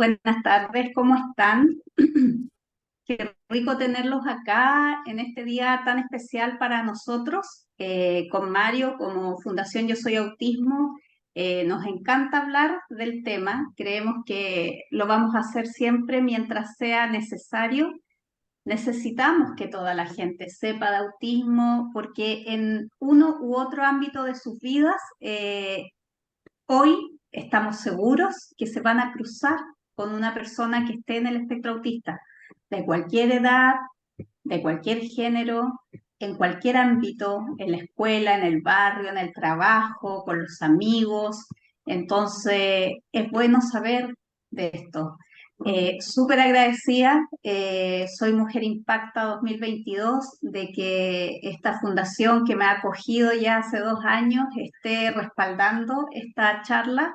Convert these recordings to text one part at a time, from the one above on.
buenas tardes, ¿cómo están? Qué rico tenerlos acá en este día tan especial para nosotros. Con Mario, como Fundación Yo Soy Autismo, nos encanta hablar del tema. Creemos que lo vamos a hacer siempre mientras sea necesario. Necesitamos que toda la gente sepa de autismo porque en uno u otro ámbito de sus vidas, hoy estamos seguros que se van a cruzar con una persona que esté en el espectro autista, de cualquier edad, de cualquier género, en cualquier ámbito, en la escuela, en el barrio, en el trabajo, con los amigos. Entonces, es bueno saber de esto. Súper agradecida, soy Mujer Impacta 2022, de que esta fundación que me ha acogido ya hace 2 años esté respaldando esta charla,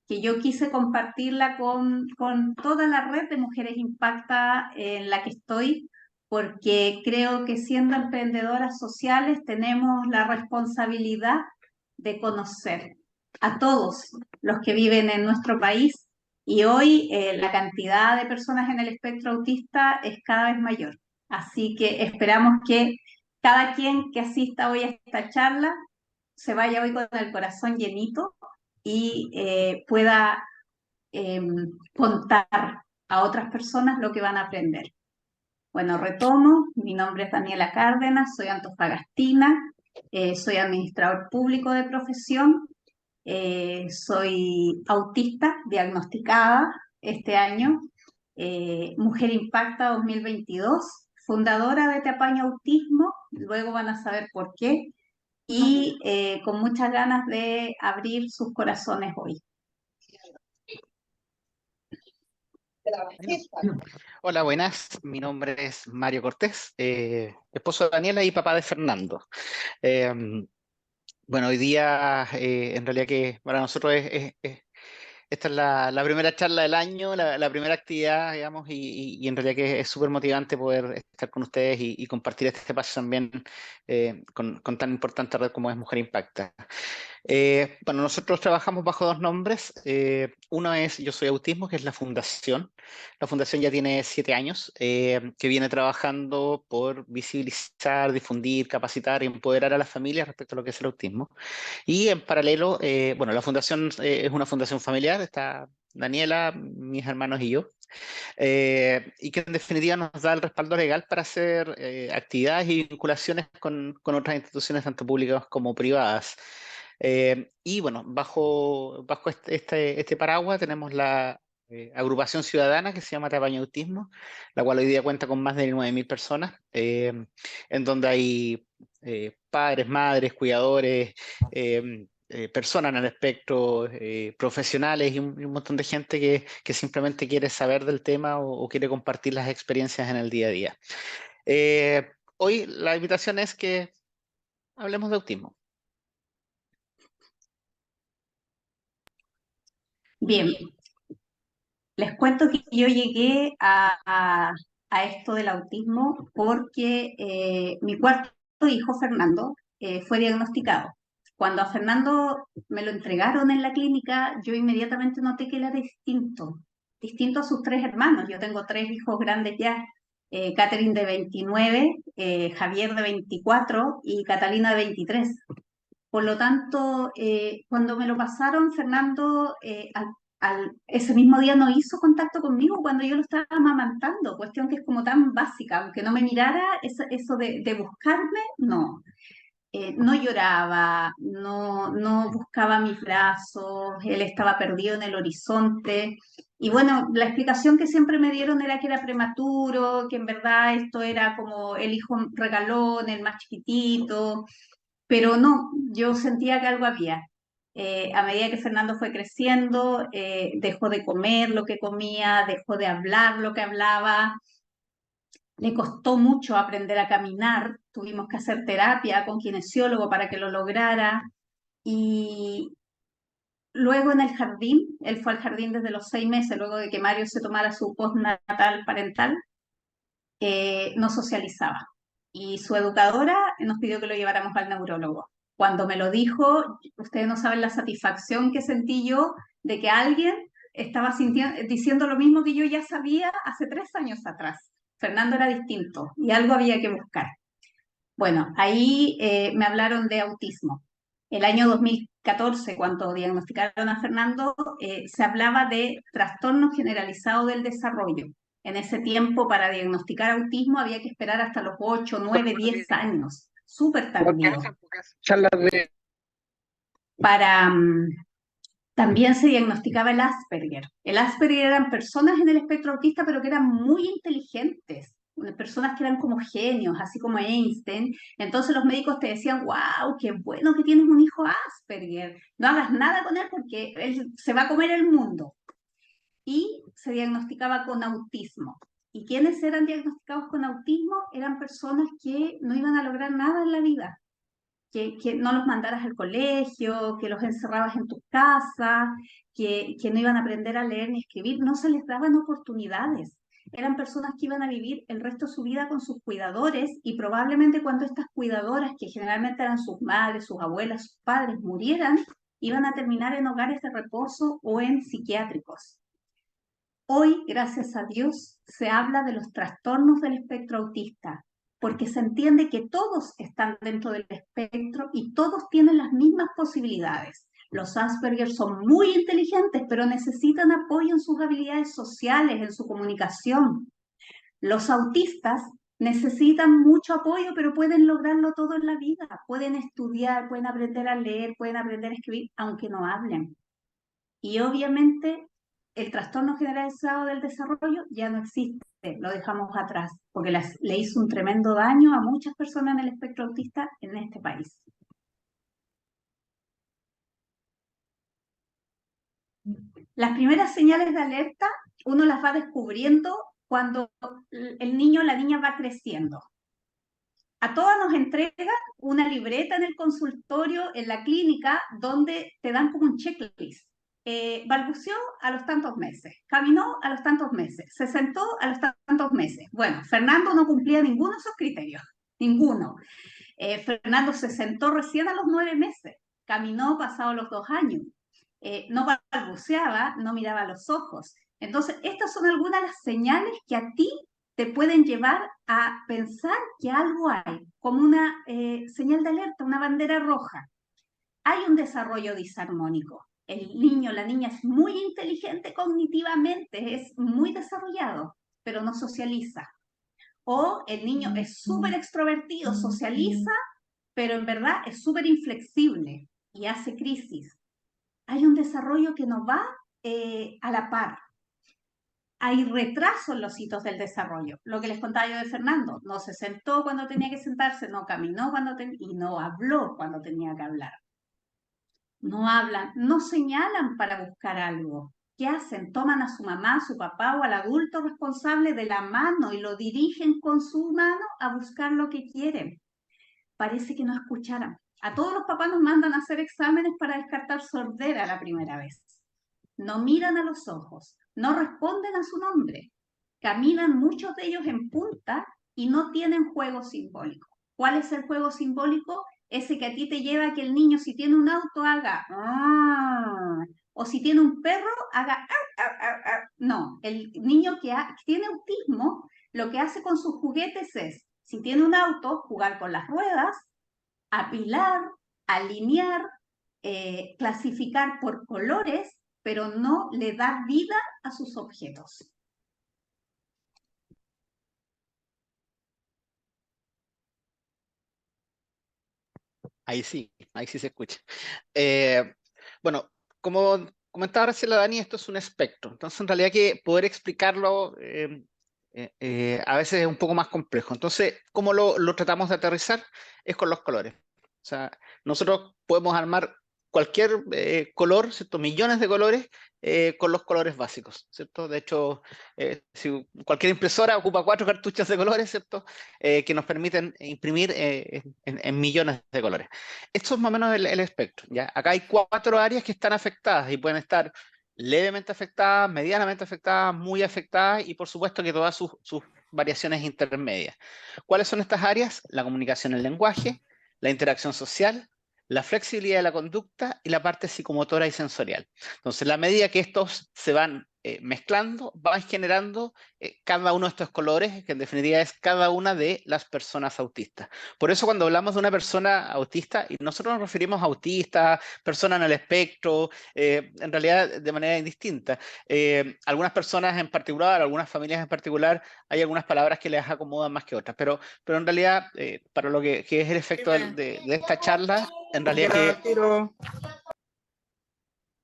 que yo quise compartirla con toda la red de Mujeres Impacta en la que estoy, porque creo que siendo emprendedoras sociales tenemos la responsabilidad de conocer a todos los que viven en nuestro país y hoy la cantidad de personas en el espectro autista es cada vez mayor. Así que esperamos que cada quien que asista hoy a esta charla se vaya hoy con el corazón llenito y pueda eh, contar a otras personas lo que van a aprender. Bueno, retomo, mi nombre es Daniela Cárdenas, soy antofagastina, soy administrador público de profesión, soy autista diagnosticada este año, Mujer Impacta 2022, fundadora de Te Apaño Autismo, luego van a saber por qué, y con muchas ganas de abrir sus corazones hoy. Bueno, hola, buenas. Mi nombre es Mario Cortés, esposo de Daniela y papá de Fernando. Eh, bueno, hoy día en realidad que para nosotros esta es la primera charla del año, la primera actividad, digamos, y en realidad que es súper motivante poder estar con ustedes y compartir este espacio también con tan importante red como es Mujer Impacta. Bueno, nosotros trabajamos bajo dos nombres. Uno es Yo Soy Autismo, que es la fundación. La fundación ya tiene 7 años, que viene trabajando por visibilizar, difundir, capacitar y empoderar a las familias respecto a lo que es el autismo. Y en paralelo, bueno, la fundación es una fundación familiar, está Daniela, mis hermanos y yo, y que en definitiva nos da el respaldo legal para hacer actividades y vinculaciones con otras instituciones, tanto públicas como privadas. Y bueno, bajo este paraguas tenemos la agrupación ciudadana que se llama Te Apaño Autismo, la cual hoy día cuenta con más de 9.000 personas, en donde hay padres, madres, cuidadores, personas en el espectro, profesionales y un montón de gente que simplemente quiere saber del tema o quiere compartir las experiencias en el día a día. Hoy la invitación es que hablemos de autismo. Bien, les cuento que yo llegué a esto del autismo porque mi cuarto hijo, Fernando, fue diagnosticado. Cuando a Fernando me lo entregaron en la clínica, yo inmediatamente noté que él era distinto, distinto a sus tres hermanos. Yo tengo tres hijos grandes ya, Catherine de 29, Javier de 24 y Catalina de 23. Por lo tanto, cuando me lo pasaron, Fernando ese mismo día no hizo contacto conmigo cuando yo lo estaba amamantando, cuestión que es como tan básica, aunque no me mirara, eso de buscarme, no. No lloraba, no buscaba mis brazos, él estaba perdido en el horizonte. Y bueno, la explicación que siempre me dieron era que era prematuro, que en verdad esto era como el hijo regalón, el más chiquitito, pero no, yo sentía que algo había. A medida que Fernando fue creciendo, dejó de comer lo que comía, dejó de hablar lo que hablaba, le costó mucho aprender a caminar, tuvimos que hacer terapia con kinesiólogo para que lo lograra y luego en el jardín, él fue al jardín desde los 6 meses, luego de que Mario se tomara su postnatal parental, no socializaba. Y su educadora nos pidió que lo lleváramos al neurólogo. Cuando me lo dijo, ustedes no saben la satisfacción que sentí yo de que alguien estaba diciendo lo mismo que yo ya sabía hace 3 años atrás. Fernando era distinto y algo había que buscar. Bueno, ahí me hablaron de autismo. El año 2014, cuando diagnosticaron a Fernando, se hablaba de trastorno generalizado del desarrollo. En ese tiempo, para diagnosticar autismo había que esperar hasta los 8, 9, 10 años. Súper tardío. Charlas de... Para, también se diagnosticaba el Asperger. El Asperger eran personas en el espectro autista, pero que eran muy inteligentes, personas que eran como genios, así como Einstein. Entonces los médicos te decían, wow, qué bueno que tienes un hijo Asperger, no hagas nada con él porque él se va a comer el mundo. Y se diagnosticaba con autismo. ¿Y quienes eran diagnosticados con autismo? Eran personas que no iban a lograr nada en la vida, que no los mandaras al colegio, que los encerrabas en tu casa, que no iban a aprender a leer ni escribir, no se les daban oportunidades. Eran personas que iban a vivir el resto de su vida con sus cuidadores y probablemente cuando estas cuidadoras, que generalmente eran sus madres, sus abuelas, sus padres, murieran, iban a terminar en hogares de reposo o en psiquiátricos. Hoy, gracias a Dios, se habla de los trastornos del espectro autista, porque se entiende que todos están dentro del espectro y todos tienen las mismas posibilidades. Los Asperger son muy inteligentes, pero necesitan apoyo en sus habilidades sociales, en su comunicación. Los autistas necesitan mucho apoyo, pero pueden lograrlo todo en la vida. Pueden estudiar, pueden aprender a leer, pueden aprender a escribir, aunque no hablen. Y obviamente el trastorno generalizado del desarrollo ya no existe, lo dejamos atrás, porque le hizo un tremendo daño a muchas personas en el espectro autista en este país. Las primeras señales de alerta uno las va descubriendo cuando el niño o la niña va creciendo. A todas nos entregan una libreta en el consultorio, en la clínica, donde te dan como un checklist. Balbuceó a los tantos meses, caminó a los tantos meses, se sentó a los tantos meses. Bueno, Fernando no cumplía ninguno de esos criterios, ninguno. Fernando se sentó recién a los 9 meses, caminó pasado los 2 años, no balbuceaba, no miraba a los ojos. Entonces, estas son algunas de las señales que a ti te pueden llevar a pensar que algo hay, como una señal de alerta, una bandera roja. Hay un desarrollo disarmónico. El niño, la niña es muy inteligente cognitivamente, es muy desarrollado, pero no socializa. O el niño es súper extrovertido, socializa, pero en verdad es súper inflexible y hace crisis. Hay un desarrollo que no va a la par. Hay retraso en los hitos del desarrollo. Lo que les contaba yo de Fernando, no se sentó cuando tenía que sentarse, no caminó y no habló cuando tenía que hablar. No hablan, no señalan para buscar algo. ¿Qué hacen? Toman a su mamá, a su papá o al adulto responsable de la mano y lo dirigen con su mano a buscar lo que quieren. Parece que no escucharan. A todos los papás nos mandan a hacer exámenes para descartar sordera la primera vez. No miran a los ojos, no responden a su nombre, caminan muchos de ellos en punta y no tienen juego simbólico. ¿Cuál es el juego simbólico? Ese que a ti te lleva a que el niño, si tiene un auto, haga o si tiene un perro, haga no, el niño que tiene autismo, lo que hace con sus juguetes es, si tiene un auto, jugar con las ruedas, apilar, alinear, clasificar por colores, pero no le da vida a sus objetos. Ahí sí se escucha. Bueno, como comentaba recién la Dani, esto es un espectro. Entonces, en realidad que poder explicarlo a veces es un poco más complejo. Entonces, ¿cómo lo tratamos de aterrizar? Es con los colores. O sea, nosotros podemos armar cualquier color, ¿cierto? Millones de colores con los colores básicos, ¿cierto? De hecho, si cualquier impresora ocupa 4 cartuchos de colores, ¿cierto? Que nos permiten imprimir en millones de colores. Esto es más o menos el espectro, ¿ya? Acá hay 4 áreas que están afectadas y pueden estar levemente afectadas, medianamente afectadas, muy afectadas y por supuesto que todas sus variaciones intermedias. ¿Cuáles son estas áreas? La comunicación en lenguaje, la interacción social, la flexibilidad de la conducta y la parte psicomotora y sensorial. Entonces, a la medida que estos se van mezclando, van generando cada uno de estos colores, que en definitiva es cada una de las personas autistas. Por eso cuando hablamos de una persona autista, y nosotros nos referimos a autistas, personas en el espectro, en realidad de manera indistinta. Algunas personas en particular, algunas familias en particular, hay algunas palabras que les acomodan más que otras, pero en realidad, para lo que es el efecto de esta charla, en realidad que...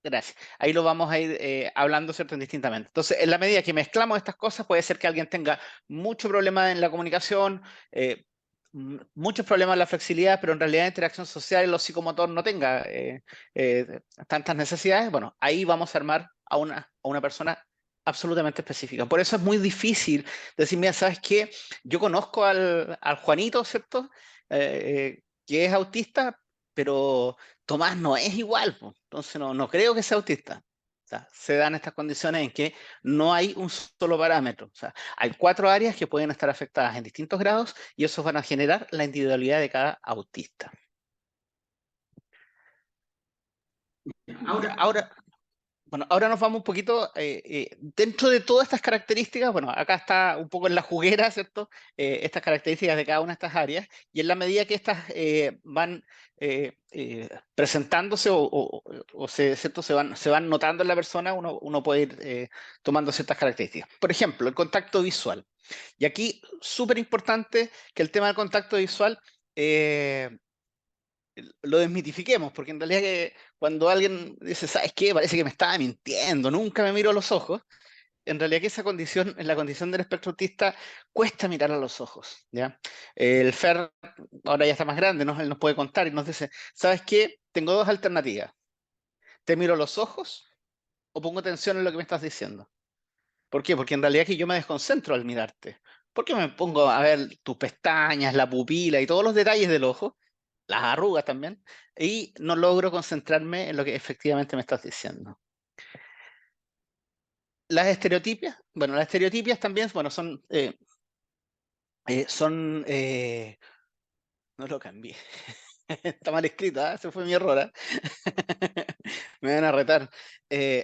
Gracias. Ahí lo vamos a ir hablando, ¿cierto?, indistintamente. Entonces, en la medida que mezclamos estas cosas, puede ser que alguien tenga mucho problema en la comunicación, muchos problemas en la flexibilidad, pero en realidad la interacción social y lo psicomotor no tenga tantas necesidades. Bueno, ahí vamos a armar a una persona absolutamente específica. Por eso es muy difícil decir, mira, ¿sabes qué? Yo conozco al Juanito, ¿cierto? Que es autista, pero Tomás no es igual, po. Entonces no creo que sea autista. O sea, se dan estas condiciones en que no hay un solo parámetro. O sea, hay 4 áreas que pueden estar afectadas en distintos grados y esos van a generar la individualidad de cada autista. Ahora, bueno, ahora nos vamos un poquito, dentro de todas estas características, bueno, acá está un poco en la juguera, ¿cierto? Estas características de cada una de estas áreas, y en la medida que estas van presentándose ¿cierto? Se van notando en la persona, uno puede ir tomando ciertas características. Por ejemplo, el contacto visual. Y aquí, súper importante que el tema del contacto visual lo desmitifiquemos, porque en realidad que cuando alguien dice, ¿sabes qué? Parece que me estaba mintiendo, nunca me miro a los ojos. En realidad que esa condición, en la condición del espectro autista, cuesta mirar a los ojos, ¿ya? El Fer, ahora ya está más grande, ¿no? Él nos puede contar y nos dice, ¿sabes qué? Tengo 2 alternativas. ¿Te miro a los ojos o pongo atención en lo que me estás diciendo? ¿Por qué? Porque en realidad que yo me desconcentro al mirarte. ¿Por qué me pongo a ver tus pestañas, la pupila y todos los detalles del ojo? Las arrugas también, y no logro concentrarme en lo que efectivamente me estás diciendo. Las estereotipias, bueno, las estereotipias también, bueno, no lo cambié, está mal escrito, ¿eh? Ese fue mi error, ¿eh? Me van a retar.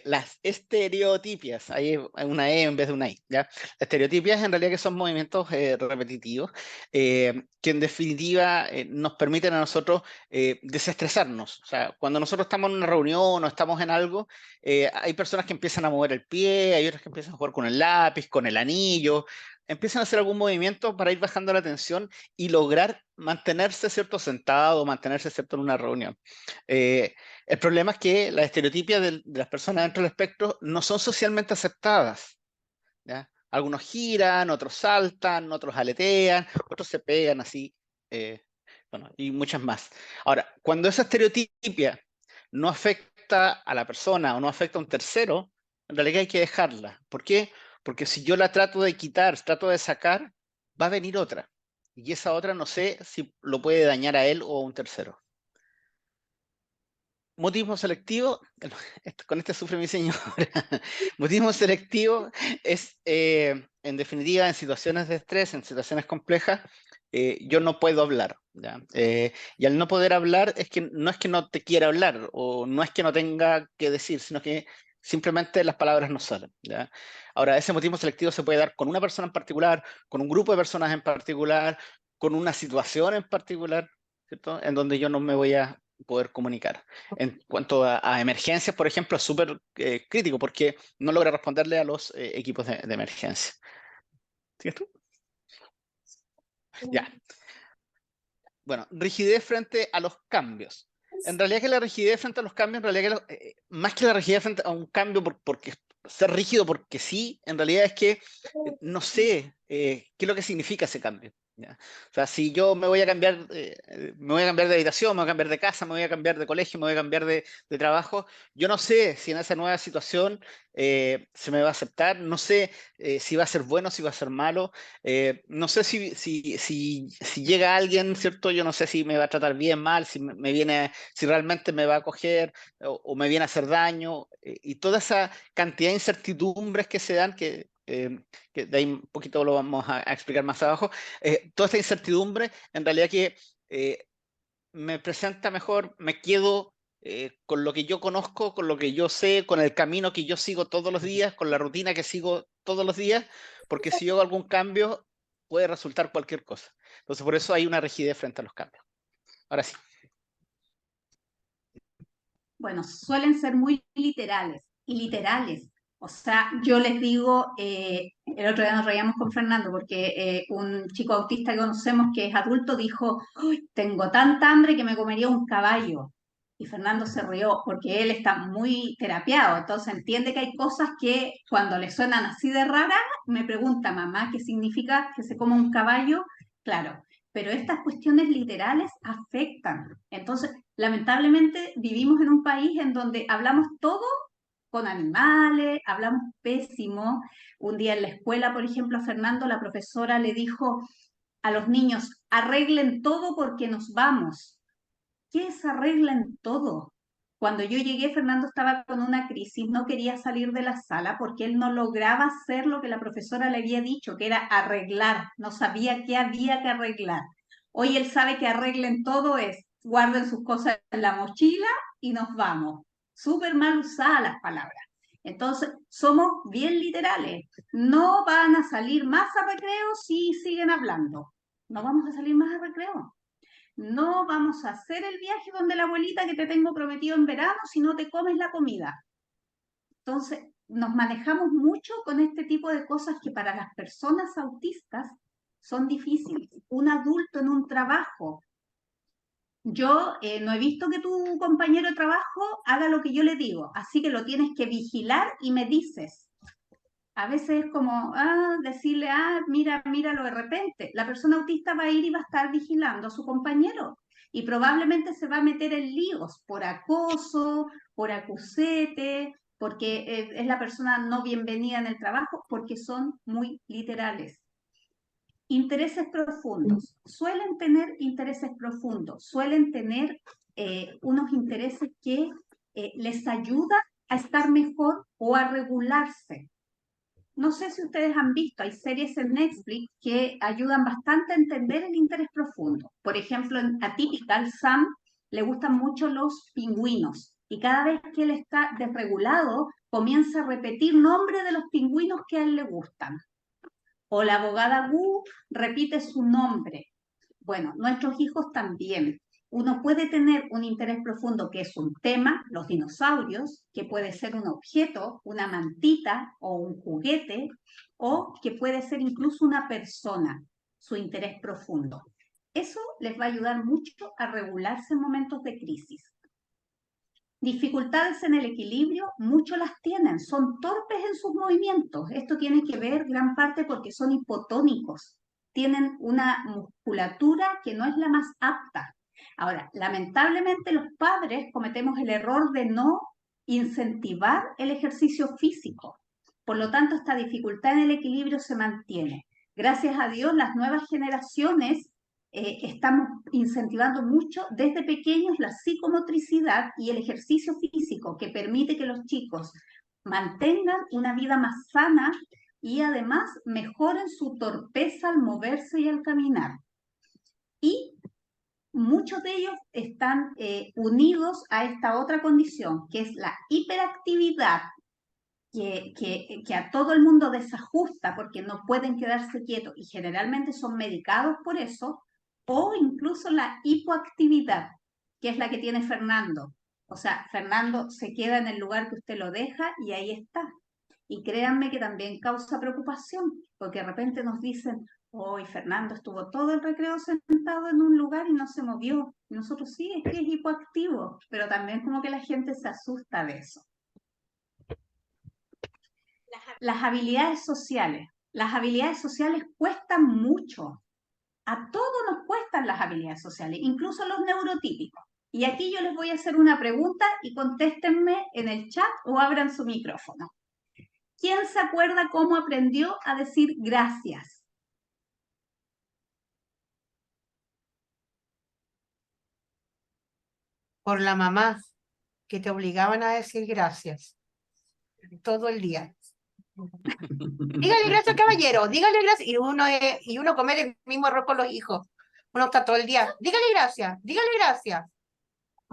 Las estereotipias, hay una E en vez de una I, ¿ya? Estereotipias en realidad que son movimientos repetitivos que en definitiva nos permiten a nosotros desestresarnos. O sea, cuando nosotros estamos en una reunión o estamos en algo, hay personas que empiezan a mover el pie, hay otras que empiezan a jugar con el lápiz, con el anillo, empiezan a hacer algún movimiento para ir bajando la tensión y lograr mantenerse, ¿cierto?, sentado, mantenerse, ¿cierto?, en una reunión. El problema es que las estereotipias de las personas dentro del espectro no son socialmente aceptadas, ¿ya? Algunos giran, otros saltan, otros aletean, otros se pegan así, bueno, y muchas más. Ahora, cuando esa estereotipia no afecta a la persona o no afecta a un tercero, en realidad hay que dejarla. ¿Por qué? Porque si yo la trato de quitar, trato de sacar, va a venir otra. Y esa otra no sé si lo puede dañar a él o a un tercero. Mutismo selectivo, con este sufre mi señora. Mutismo selectivo es, en definitiva, en situaciones de estrés, en situaciones complejas, yo no puedo hablar, ¿ya? Y al no poder hablar es que no te quiera hablar o no es que no tenga que decir, sino que simplemente las palabras no salen, ¿ya? Ahora, ese mutismo selectivo se puede dar con una persona en particular, con un grupo de personas en particular, con una situación en particular, ¿cierto? En donde yo no me voy a poder comunicar. En cuanto a emergencias, por ejemplo, es súper crítico porque no logra responderle a los equipos de emergencia. ¿Sigues tú? Ya. Bueno, rigidez frente a los cambios. En realidad que la rigidez frente a los cambios, en realidad que más que la rigidez frente a un cambio porque ser rígido porque sí, en realidad es que no sé qué es lo que significa ese cambio, ¿ya? O sea, si yo me voy a cambiar de habitación, me voy a cambiar de casa, me voy a cambiar de colegio, me voy a cambiar de trabajo, yo no sé si en esa nueva situación se me va a aceptar, no sé si va a ser bueno, si va a ser malo, no sé si llega alguien, ¿cierto? Yo no sé si me va a tratar bien, mal, si realmente me va a acoger o me viene a hacer daño, y toda esa cantidad de incertidumbres que se dan, que de ahí un poquito lo vamos a explicar más abajo, toda esta incertidumbre, en realidad que me presenta mejor, me quedo con lo que yo conozco, con lo que yo sé, con el camino que yo sigo todos los días, con la rutina que sigo todos los días, porque si yo hago algún cambio, puede resultar cualquier cosa. Entonces, por eso hay una rigidez frente a los cambios. Ahora sí. Bueno, suelen ser muy literales y literales. O sea, yo les digo, el otro día nos reíamos con Fernando porque un chico autista que conocemos que es adulto dijo, "Uy, tengo tanta hambre que me comería un caballo". Y Fernando se rió porque él está muy terapiado, entonces entiende que hay cosas que cuando le suenan así de raras, me pregunta, mamá, ¿qué significa que se coma un caballo? Claro, pero estas cuestiones literales afectan. Entonces, lamentablemente vivimos en un país en donde hablamos todo con animales, hablamos pésimo. Un día en la escuela, por ejemplo, a Fernando, la profesora le dijo a los niños, arreglen todo porque nos vamos. ¿Qué es arreglen todo? Cuando yo llegué, Fernando estaba con una crisis, no quería salir de la sala porque él no lograba hacer lo que la profesora le había dicho, que era arreglar, no sabía qué había que arreglar. Hoy él sabe que arreglen todo es, guarden sus cosas en la mochila y nos vamos. Súper mal usadas las palabras. Entonces, somos bien literales. No van a salir más a recreo si siguen hablando. No vamos a salir más a recreo. No vamos a hacer el viaje donde la abuelita que te tengo prometido en verano si no te comes la comida. Entonces, nos manejamos mucho con este tipo de cosas que para las personas autistas son difíciles. Un adulto en un trabajo. Yo no he visto que tu compañero de trabajo haga lo que yo le digo, así que lo tienes que vigilar y me dices. A veces es como decirle, mira, míralo de repente. La persona autista va a ir y va a estar vigilando a su compañero y probablemente se va a meter en líos por acoso, por acusete, porque es la persona no bienvenida en el trabajo, porque son muy literales. Intereses profundos. Suelen tener intereses profundos, suelen tener unos intereses que les ayudan a estar mejor o a regularse. No sé si ustedes han visto, hay series en Netflix que ayudan bastante a entender el interés profundo. Por ejemplo, en Atypical, Sam le gustan mucho los pingüinos y cada vez que él está desregulado, comienza a repetir nombres de los pingüinos que a él le gustan. O la abogada Wu repite su nombre. Bueno, nuestros hijos también. Uno puede tener un interés profundo que es un tema, los dinosaurios, que puede ser un objeto, una mantita o un juguete, o que puede ser incluso una persona, su interés profundo. Eso les va a ayudar mucho a regularse en momentos de crisis. Dificultades en el equilibrio, muchos las tienen, son torpes en sus movimientos. Esto tiene que ver gran parte porque son hipotónicos, tienen una musculatura que no es la más apta. Ahora, lamentablemente los padres cometemos el error de no incentivar el ejercicio físico. Por lo tanto, esta dificultad en el equilibrio se mantiene. Gracias a Dios, las nuevas generaciones estamos incentivando mucho desde pequeños la psicomotricidad y el ejercicio físico que permite que los chicos mantengan una vida más sana y además mejoren su torpeza al moverse y al caminar. Y muchos de ellos están unidos a esta otra condición, que es la hiperactividad, que a todo el mundo desajusta porque no pueden quedarse quietos y generalmente son medicados por eso, o incluso la hipoactividad, que es la que tiene Fernando. O sea, Fernando se queda en el lugar que usted lo deja y ahí está. Y créanme que también causa preocupación, porque de repente nos dicen, hoy Fernando estuvo todo el recreo sentado en un lugar y no se movió. Y nosotros sí, es que es hipoactivo, pero también como que la gente se asusta de eso. Las habilidades sociales. Las habilidades sociales cuestan mucho. A todos nos cuestan las habilidades sociales, incluso los neurotípicos. Y aquí yo les voy a hacer una pregunta y contéstenme en el chat o abran su micrófono. ¿Quién se acuerda cómo aprendió a decir gracias? Por la mamá, que te obligaban a decir gracias todo el día. Dígale gracias, caballero, dígale gracias. Y uno come el mismo arroz con los hijos. Uno está todo el día, dígale gracias.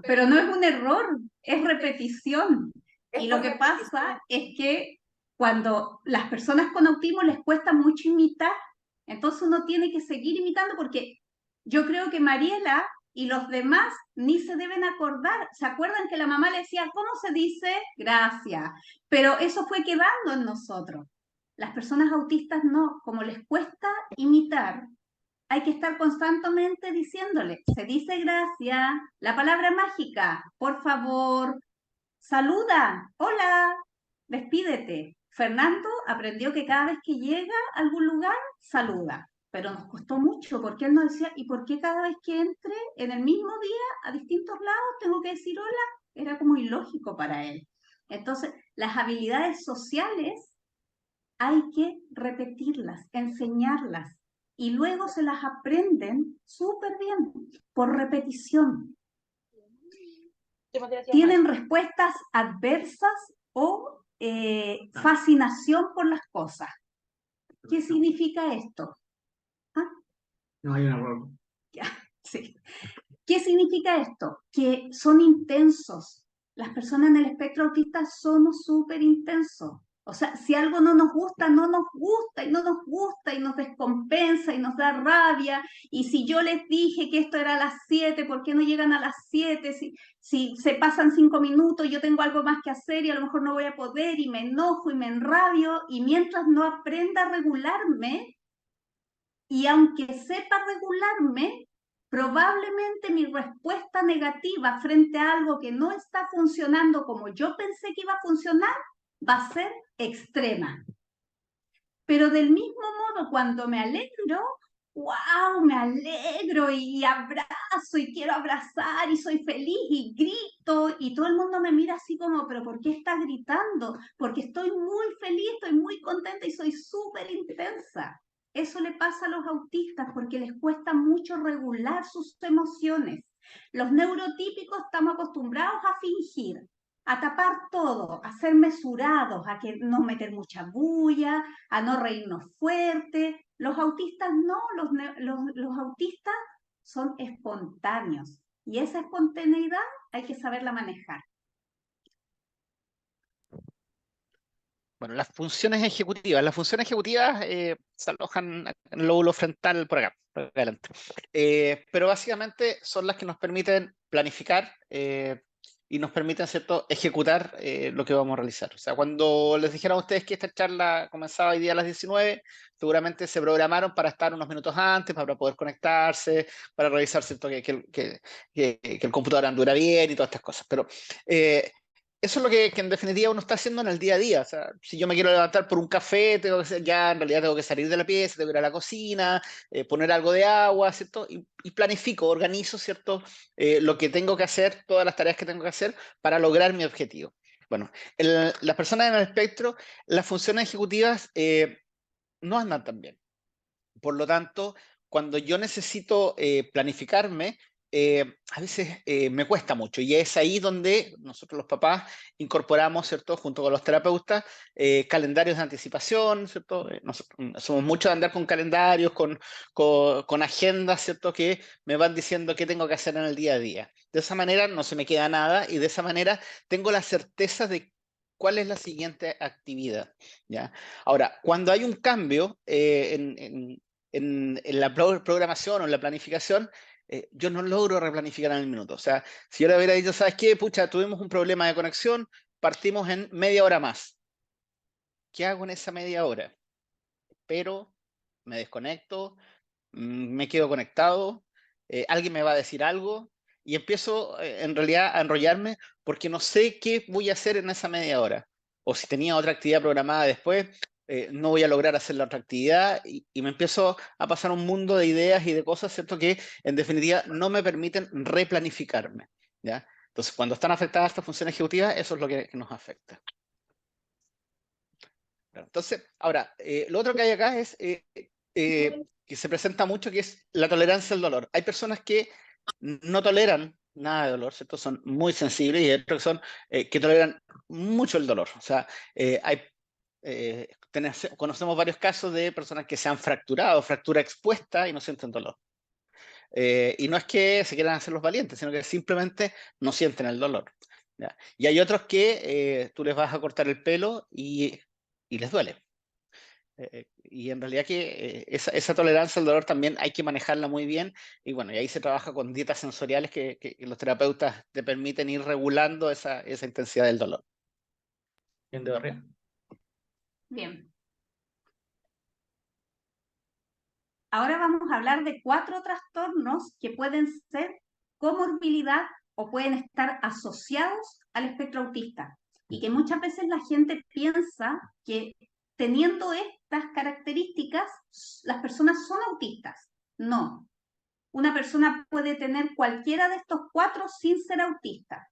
Pero no es un error, es repetición. Es Y por lo que repetición. pasa es que cuando las personas con autismo les cuesta mucho imitar, entonces uno tiene que seguir imitando porque yo creo que Mariela y los demás ni se deben acordar. ¿Se acuerdan que la mamá le decía, ¿cómo se dice? Gracias. Pero eso fue quedando en nosotros. Las personas autistas no, como les cuesta imitar, hay que estar constantemente diciéndole, se dice gracias, la palabra mágica, por favor, saluda, hola, despídete. Fernando aprendió que cada vez que llega a algún lugar, saluda, pero nos costó mucho porque él nos decía, ¿y por qué cada vez que entre en el mismo día a distintos lados tengo que decir hola? Era como ilógico para él. Entonces, las habilidades sociales hay que repetirlas, enseñarlas y luego se las aprenden súper bien por repetición. Tienen respuestas adversas o fascinación por las cosas. ¿Qué significa esto? ¿Ah? No hay un error. Ya, sí. ¿Qué significa esto? Que son intensos. Las personas en el espectro autista somos súper intensos. O sea, si algo no nos gusta, no nos gusta y no nos gusta y nos descompensa y nos da rabia. Y si yo les dije que esto era a las 7, ¿por qué no llegan a las 7? Si se pasan 5 minutos, yo tengo algo más que hacer y a lo mejor no voy a poder y me enojo y me enrabio. Y mientras no aprenda a regularme, y aunque sepa regularme, probablemente mi respuesta negativa frente a algo que no está funcionando como yo pensé que iba a funcionar va a ser extrema. Pero del mismo modo, cuando me alegro, wow, me alegro y abrazo y quiero abrazar y soy feliz y grito y todo el mundo me mira así como, pero ¿por qué está gritando? Porque estoy muy feliz, estoy muy contenta y soy súper intensa. Eso le pasa a los autistas porque les cuesta mucho regular sus emociones. Los neurotípicos estamos acostumbrados a fingir, a tapar todo, a ser mesurados, a que no meter mucha bulla, a no reírnos fuerte. Los autistas no, los autistas son espontáneos y esa espontaneidad hay que saberla manejar. Bueno, las funciones ejecutivas. Las funciones ejecutivas se alojan en el lóbulo frontal por acá, por acá adelante. Pero básicamente son las que nos permiten planificar y nos permiten, ¿cierto?, ejecutar lo que vamos a realizar. O sea, cuando les dijeron a ustedes que esta charla comenzaba hoy día a las 19, seguramente se programaron para estar unos minutos antes, para poder conectarse, para revisar, ¿cierto?, que el computador anduviera bien y todas estas cosas. Pero eso es lo que en definitiva uno está haciendo en el día a día. O sea, si yo me quiero levantar por un café, ya en realidad tengo que salir de la pieza, tengo que ir a la cocina, poner algo de agua, ¿cierto? Y planifico, organizo, ¿cierto? Lo que tengo que hacer, todas las tareas que tengo que hacer para lograr mi objetivo. Bueno, las personas en el espectro, las funciones ejecutivas no andan tan bien. Por lo tanto, cuando yo necesito planificarme, a veces me cuesta mucho y es ahí donde nosotros los papás incorporamos, ¿cierto?, junto con los terapeutas, calendarios de anticipación, ¿cierto? Nosotros somos muchos de andar con calendarios, con agendas, ¿cierto?, que me van diciendo qué tengo que hacer en el día a día. De esa manera no se me queda nada y de esa manera tengo la certeza de cuál es la siguiente actividad, ¿ya? Ahora, cuando hay un cambio en la programación o en la planificación, yo no logro replanificar en el minuto. O sea, si yo le hubiera dicho, ¿sabes qué? Pucha, tuvimos un problema de conexión, partimos en media hora más. ¿Qué hago en esa media hora? Pero me desconecto, me quedo conectado, alguien me va a decir algo y empiezo en realidad a enrollarme porque no sé qué voy a hacer en esa media hora. O si tenía otra actividad programada después, no voy a lograr hacer la otra actividad y me empiezo a pasar un mundo de ideas y de cosas, ¿cierto? Que en definitiva no me permiten replanificarme, ¿ya? Entonces, cuando están afectadas estas funciones ejecutivas, eso es lo que nos afecta. Entonces, ahora, lo otro que hay acá es que se presenta mucho, que es la tolerancia al dolor. Hay personas que no toleran nada de dolor, ¿cierto? Son muy sensibles y hay otros que son que toleran mucho el dolor. O sea, conocemos varios casos de personas que se han fracturado, fractura expuesta y no sienten dolor. Y no es que se quieran hacer los valientes, sino que simplemente no sienten el dolor. ¿Ya? Y hay otros que tú les vas a cortar el pelo y les duele. Y en realidad que esa tolerancia al dolor también hay que manejarla muy bien. Y bueno, y ahí se trabaja con dietas sensoriales que los terapeutas te permiten ir regulando esa intensidad del dolor. Bien, de arriba. Bien. Ahora vamos a hablar de 4 trastornos que pueden ser comorbilidad o pueden estar asociados al espectro autista y que muchas veces la gente piensa que teniendo estas características las personas son autistas. No, una persona puede tener cualquiera de estos 4 sin ser autista,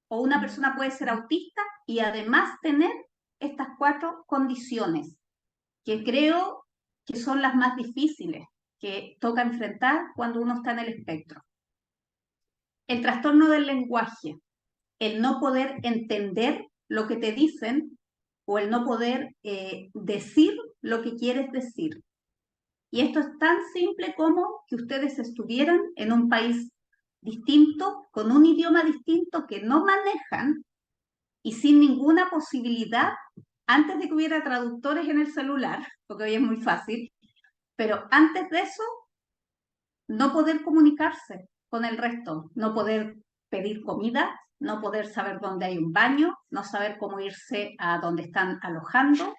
o una persona puede ser autista y además tener estas 4 condiciones, que creo que son las más difíciles que toca enfrentar cuando uno está en el espectro. El trastorno del lenguaje, el no poder entender lo que te dicen o el no poder decir lo que quieres decir. Y esto es tan simple como que ustedes estuvieran en un país distinto, con un idioma distinto que no manejan y sin ninguna posibilidad, antes de que hubiera traductores en el celular, porque hoy es muy fácil, pero antes de eso, no poder comunicarse con el resto, no poder pedir comida, no poder saber dónde hay un baño, no saber cómo irse a donde están alojando.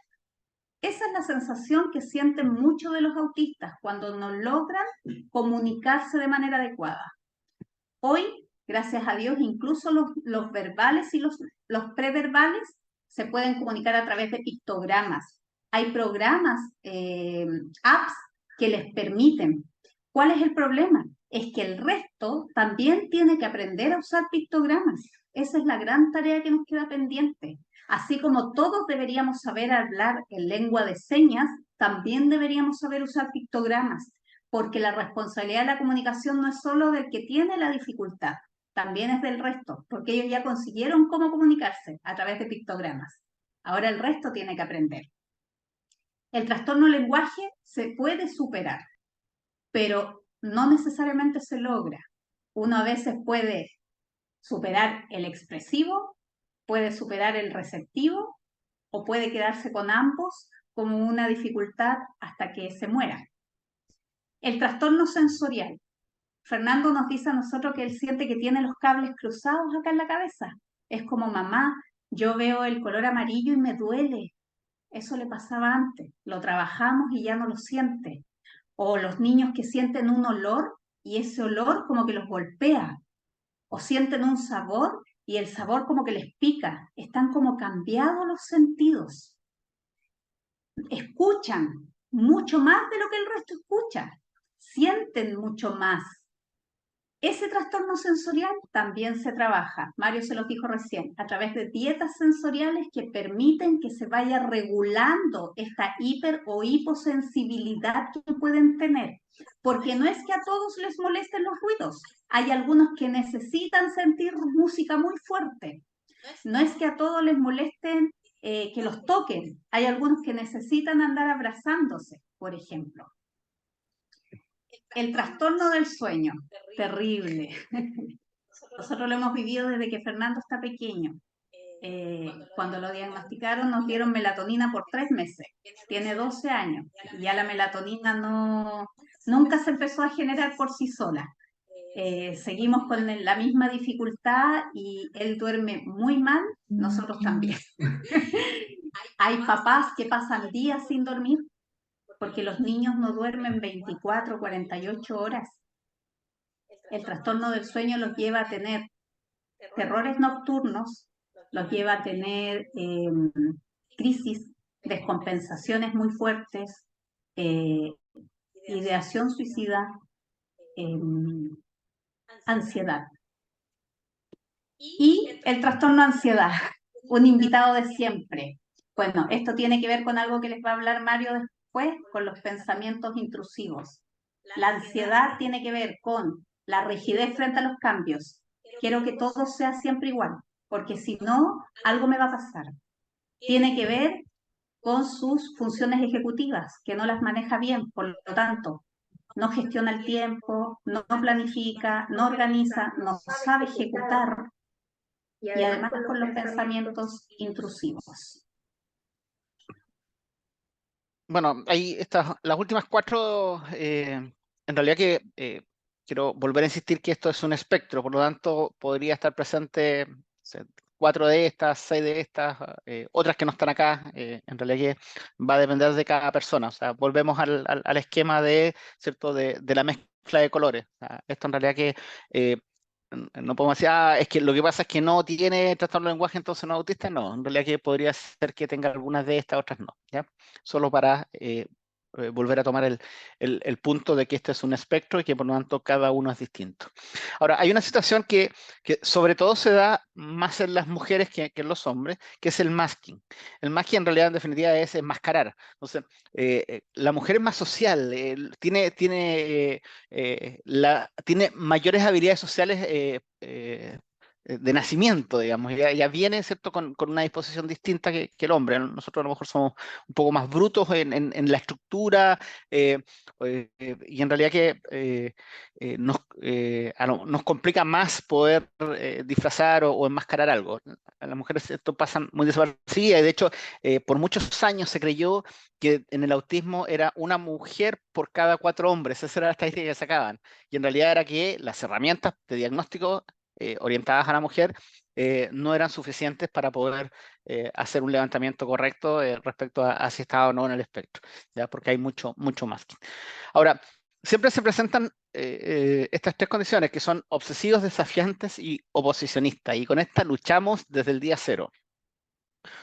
Esa es la sensación que sienten muchos de los autistas cuando no logran comunicarse de manera adecuada. Hoy, gracias a Dios, incluso los verbales y los preverbales se pueden comunicar a través de pictogramas. Hay programas, apps que les permiten. ¿Cuál es el problema? Es que el resto también tiene que aprender a usar pictogramas. Esa es la gran tarea que nos queda pendiente. Así como todos deberíamos saber hablar en lengua de señas, también deberíamos saber usar pictogramas, porque la responsabilidad de la comunicación no es solo del que tiene la dificultad, también es del resto, porque ellos ya consiguieron cómo comunicarse a través de pictogramas. Ahora el resto tiene que aprender. El trastorno lenguaje se puede superar, pero no necesariamente se logra. Uno a veces puede superar el expresivo, puede superar el receptivo o puede quedarse con ambos como una dificultad hasta que se muera. El trastorno sensorial. Fernando nos dice a nosotros que él siente que tiene los cables cruzados acá en la cabeza. Es como, mamá, yo veo el color amarillo y me duele. Eso le pasaba antes. Lo trabajamos y ya no lo siente. O los niños que sienten un olor y ese olor como que los golpea. O sienten un sabor y el sabor como que les pica. Están como cambiados los sentidos. Escuchan mucho más de lo que el resto escucha. Sienten mucho más. Ese trastorno sensorial también se trabaja, Mario se los dijo recién, a través de dietas sensoriales que permiten que se vaya regulando esta hiper o hiposensibilidad que pueden tener. Porque no es que a todos les molesten los ruidos, hay algunos que necesitan sentir música muy fuerte. No es que a todos les molesten que los toquen, hay algunos que necesitan andar abrazándose, por ejemplo. El trastorno del sueño, terrible. Nosotros lo hemos vivido desde que Fernando está pequeño. Cuando lo diagnosticaron nos dieron melatonina por 3 meses. Tiene 12 años y ya la melatonina nunca se empezó a generar por sí sola. Seguimos con la misma dificultad y él duerme muy mal, nosotros también. Hay papás que pasan días sin dormir porque los niños no duermen 24, 48 horas. El trastorno del sueño los lleva a tener terrores nocturnos, los lleva a tener crisis, descompensaciones muy fuertes, ideación suicida, ansiedad. Y el trastorno de ansiedad, un invitado de siempre. Bueno, esto tiene que ver con algo que les va a hablar Mario después, con los pensamientos intrusivos. La ansiedad tiene que ver con la rigidez frente a los cambios. Quiero que todo sea siempre igual, porque si no, algo me va a pasar. Tiene que ver con sus funciones ejecutivas, que no las maneja bien, por lo tanto, no gestiona el tiempo, no planifica, no organiza, no sabe ejecutar y además con los pensamientos intrusivos. Bueno, ahí estas, las últimas cuatro, en realidad que quiero volver a insistir que esto es un espectro, por lo tanto podría estar presente, o sea, 4 de estas, 6 de estas, otras que no están acá, en realidad que va a depender de cada persona. O sea, volvemos al esquema de, ¿cierto? De la mezcla de colores. O sea, esto en realidad que no podemos decir, es que lo que pasa es que no tiene trastorno de lenguaje, entonces no es autista. No, en realidad que podría ser que tenga algunas de estas, otras no, ¿ya? Solo para volver a tomar el punto de que este es un espectro y que por lo tanto cada uno es distinto. Ahora, hay una situación que sobre todo se da más en las mujeres que en los hombres, que es el masking. El masking en realidad en definitiva es enmascarar. Entonces, la mujer es más social, tiene mayores habilidades sociales de nacimiento, digamos, ya viene, ¿cierto?, con una disposición distinta que el hombre. Nosotros a lo mejor somos un poco más brutos en la estructura, y en realidad que nos complica más poder disfrazar o enmascarar algo. A las mujeres esto pasa muy desapercibido, y de hecho por muchos años se creyó que en el autismo era una mujer por cada 4 hombres. Esa era la estadística que sacaban, y en realidad era que las herramientas de diagnóstico orientadas a la mujer no eran suficientes para poder hacer un levantamiento correcto respecto a si estaba o no en el espectro, ¿ya? Porque hay mucho más. Ahora, siempre se presentan estas 3 condiciones, que son obsesivos, desafiantes y oposicionistas, y con esta luchamos desde el día 0.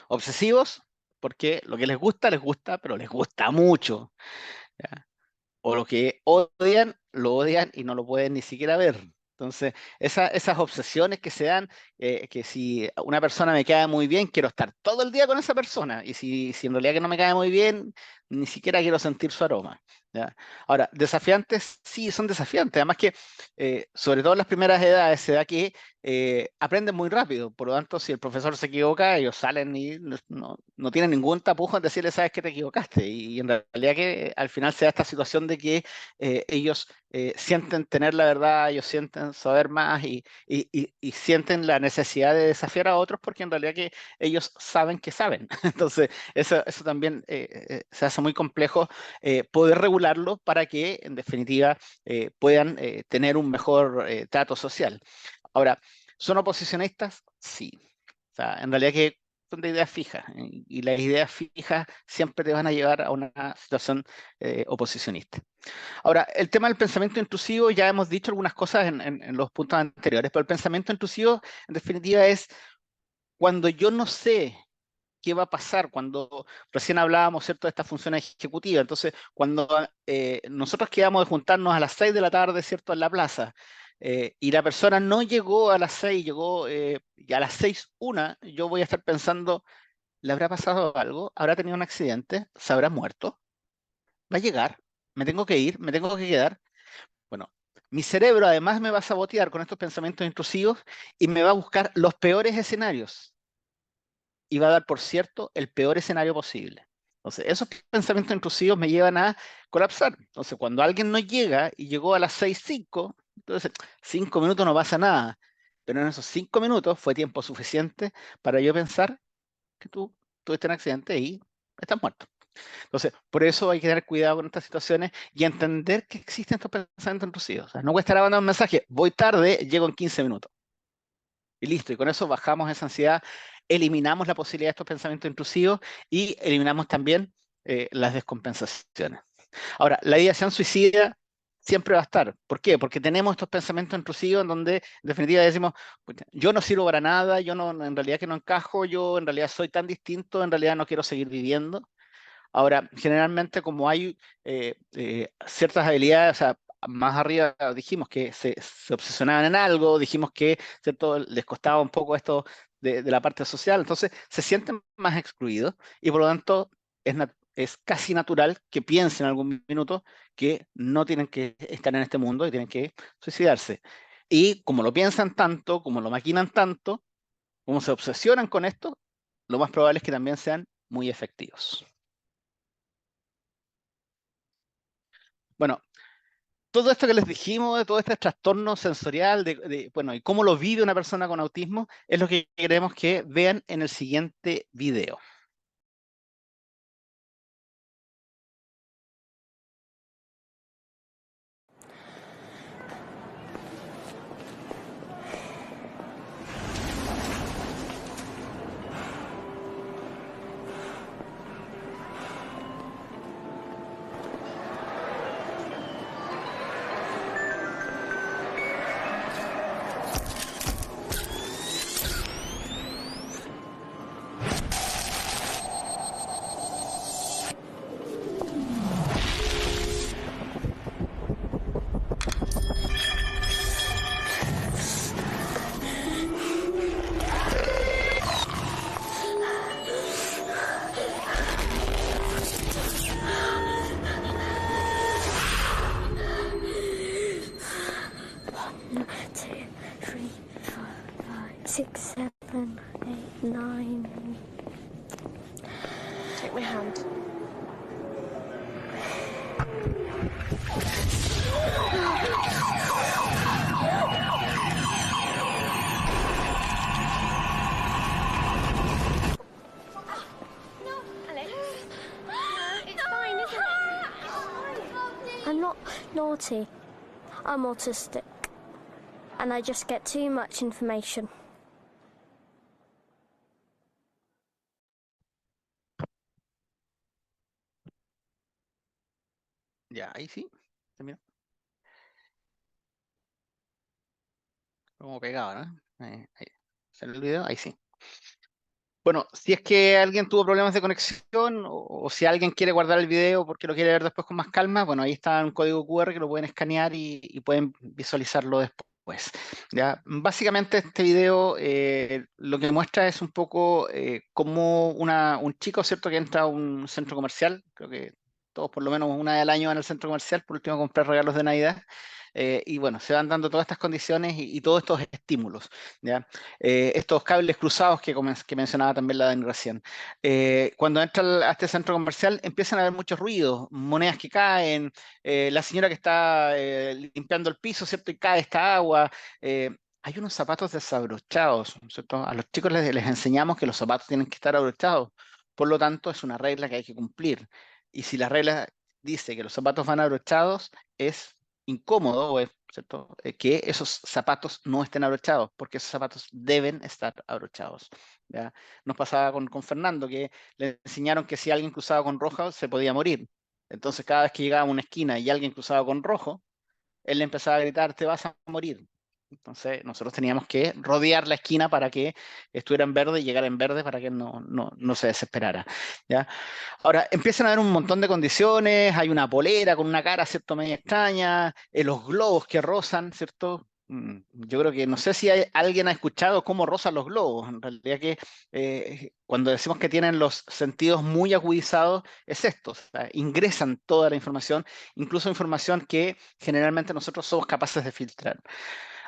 Obsesivos, porque lo que les gusta, pero les gusta mucho, ¿ya? O lo que odian, lo odian y no lo pueden ni siquiera ver. Entonces, esas obsesiones que se dan, que si una persona me cae muy bien, quiero estar todo el día con esa persona, y si en realidad que no me cae muy bien, ni siquiera quiero sentir su aroma, ¿ya? Ahora, desafiantes, sí, son desafiantes, además que, sobre todo en las primeras edades, se da que aprenden muy rápido. Por lo tanto, si el profesor se equivoca, ellos salen y no tienen ningún tapujo en decirle, sabes que te equivocaste, y en realidad que al final se da esta situación de que ellos sienten tener la verdad, ellos sienten saber más, y sienten la necesidad de desafiar a otros, porque en realidad que ellos saben que saben. Entonces, eso también se hace muy complejo poder regularlo para que, en definitiva, puedan tener un mejor trato social. Ahora, ¿son oposicionistas? Sí. O sea, en realidad que son de ideas fijas, y las ideas fijas siempre te van a llevar a una situación oposicionista. Ahora, el tema del pensamiento intrusivo, ya hemos dicho algunas cosas en los puntos anteriores, pero el pensamiento intrusivo, en definitiva, es cuando yo no sé qué va a pasar, cuando recién hablábamos, ¿cierto?, de esta función ejecutiva. Entonces, cuando nosotros quedamos de juntarnos a las 6 de la tarde, ¿cierto?, en la plaza, y la persona no llegó a las 6, llegó y a las 6:01, yo voy a estar pensando, ¿le habrá pasado algo? ¿Habrá tenido un accidente? ¿Se habrá muerto? ¿Va a llegar? ¿Me tengo que ir? ¿Me tengo que quedar? Bueno, mi cerebro además me va a sabotear con estos pensamientos intrusivos y me va a buscar los peores escenarios, y va a dar por cierto el peor escenario posible. Entonces, esos pensamientos intrusivos me llevan a colapsar. Entonces, cuando alguien no llega y llegó a las 6:05, entonces 5 minutos no pasa nada, pero en esos 5 minutos fue tiempo suficiente para yo pensar que tú tuviste un accidente y estás muerto. Entonces, por eso hay que tener cuidado con estas situaciones y entender que existen estos pensamientos intrusivos. O sea, no voy a estar mandando un mensaje, voy tarde, llego en 15 minutos. Y listo, y con eso bajamos esa ansiedad, eliminamos la posibilidad de estos pensamientos intrusivos y eliminamos también las descompensaciones. Ahora, la ideación suicida siempre va a estar. ¿Por qué? Porque tenemos estos pensamientos intrusivos en donde en definitiva decimos, yo no sirvo para nada, yo no, en realidad que no encajo, yo en realidad soy tan distinto, en realidad no quiero seguir viviendo. Ahora, generalmente como hay ciertas habilidades, o sea, más arriba dijimos que se obsesionaban en algo, dijimos que, ¿cierto?, les costaba un poco esto de la parte social, entonces se sienten más excluidos, y por lo tanto es casi natural que piensen en algún minuto que no tienen que estar en este mundo y tienen que suicidarse. Y como lo piensan tanto, como lo maquinan tanto, como se obsesionan con esto, lo más probable es que también sean muy efectivos. Bueno, todo esto que les dijimos, de todo este trastorno sensorial, bueno, y cómo lo vive una persona con autismo, es lo que queremos que vean en el siguiente video. Two, three, four, five, 6, 7, 8, 9. Take my hand. No, Alex. It's fine, isn't it? I'm not naughty. I'm autistic. And I just get too much information. Ya, ahí sí. Terminó. Como pegado, ¿no? Ahí. ¿Sale el video? Ahí sí. Bueno, si es que alguien tuvo problemas de conexión o si alguien quiere guardar el video porque lo quiere ver después con más calma, bueno, ahí está un código QR que lo pueden escanear y pueden visualizarlo después. ¿Ya? Básicamente este video lo que muestra es un poco cómo un chico, ¿cierto?, que entra a un centro comercial, creo que todos por lo menos una vez al año van al centro comercial, por último a comprar regalos de Navidad, y bueno, se van dando todas estas condiciones y todos estos estímulos, ¿ya? Estos cables cruzados que mencionaba también la Dani recién. Cuando entra a este centro comercial empiezan a haber muchos ruidos, monedas que caen, la señora que está limpiando el piso, ¿cierto? Y cae esta agua. Hay unos zapatos desabrochados, ¿cierto? A los chicos les enseñamos que los zapatos tienen que estar abrochados. Por lo tanto, es una regla que hay que cumplir. Y si la regla dice que los zapatos van abrochados, es incómodo, o es, ¿cierto?, que esos zapatos no estén abrochados, porque esos zapatos deben estar abrochados. ¿Ya? Nos pasaba con Fernando, que le enseñaron que si alguien cruzaba con rojo se podía morir. Entonces cada vez que llegaba a una esquina y alguien cruzaba con rojo, él le empezaba a gritar, te vas a morir. Entonces nosotros teníamos que rodear la esquina para que estuviera en verde y llegara en verde para que no se desesperara. ¿Ya? Ahora, empiezan a haber un montón de condiciones, hay una polera con una cara, ¿cierto?, media extraña, los globos que rozan, ¿cierto? Yo creo que no sé si alguien ha escuchado cómo rozan los globos. En realidad que cuando decimos que tienen los sentidos muy agudizados, es esto, o sea, ingresan toda la información, incluso información que generalmente nosotros somos capaces de filtrar.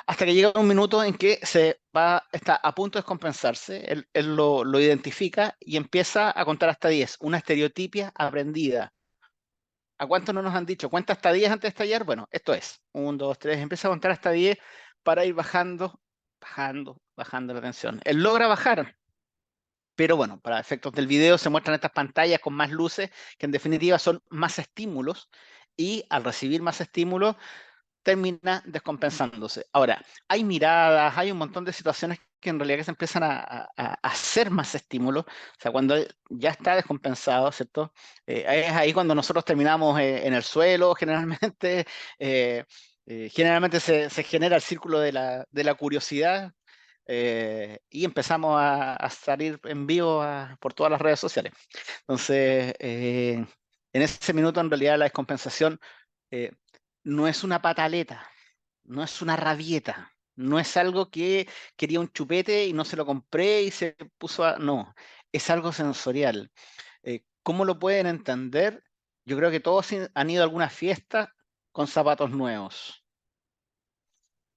Hasta que llega un minuto en que está a punto de descompensarse, él lo identifica y empieza a contar hasta 10, una estereotipia aprendida. ¿A cuántos no nos han dicho? Cuenta hasta 10 antes de estallar. Bueno, esto es, 1, 2, 3, empieza a contar hasta 10 para ir bajando la tensión. Él logra bajar, pero bueno, para efectos del video se muestran estas pantallas con más luces, que en definitiva son más estímulos, y al recibir más estímulos, termina descompensándose. Ahora, hay miradas, hay un montón de situaciones que en realidad que se empiezan a hacer más estímulos, o sea, cuando ya está descompensado, ¿cierto? Es ahí cuando nosotros terminamos en el suelo, generalmente, generalmente se genera el círculo de la curiosidad, y empezamos a salir en vivo por todas las redes sociales. Entonces, en ese minuto en realidad la descompensación eh, no es una pataleta, no es una rabieta, no es algo que quería un chupete y no se lo compré y se puso a... No, es algo sensorial. ¿Cómo lo pueden entender? Yo creo que todos han ido a alguna fiesta con zapatos nuevos,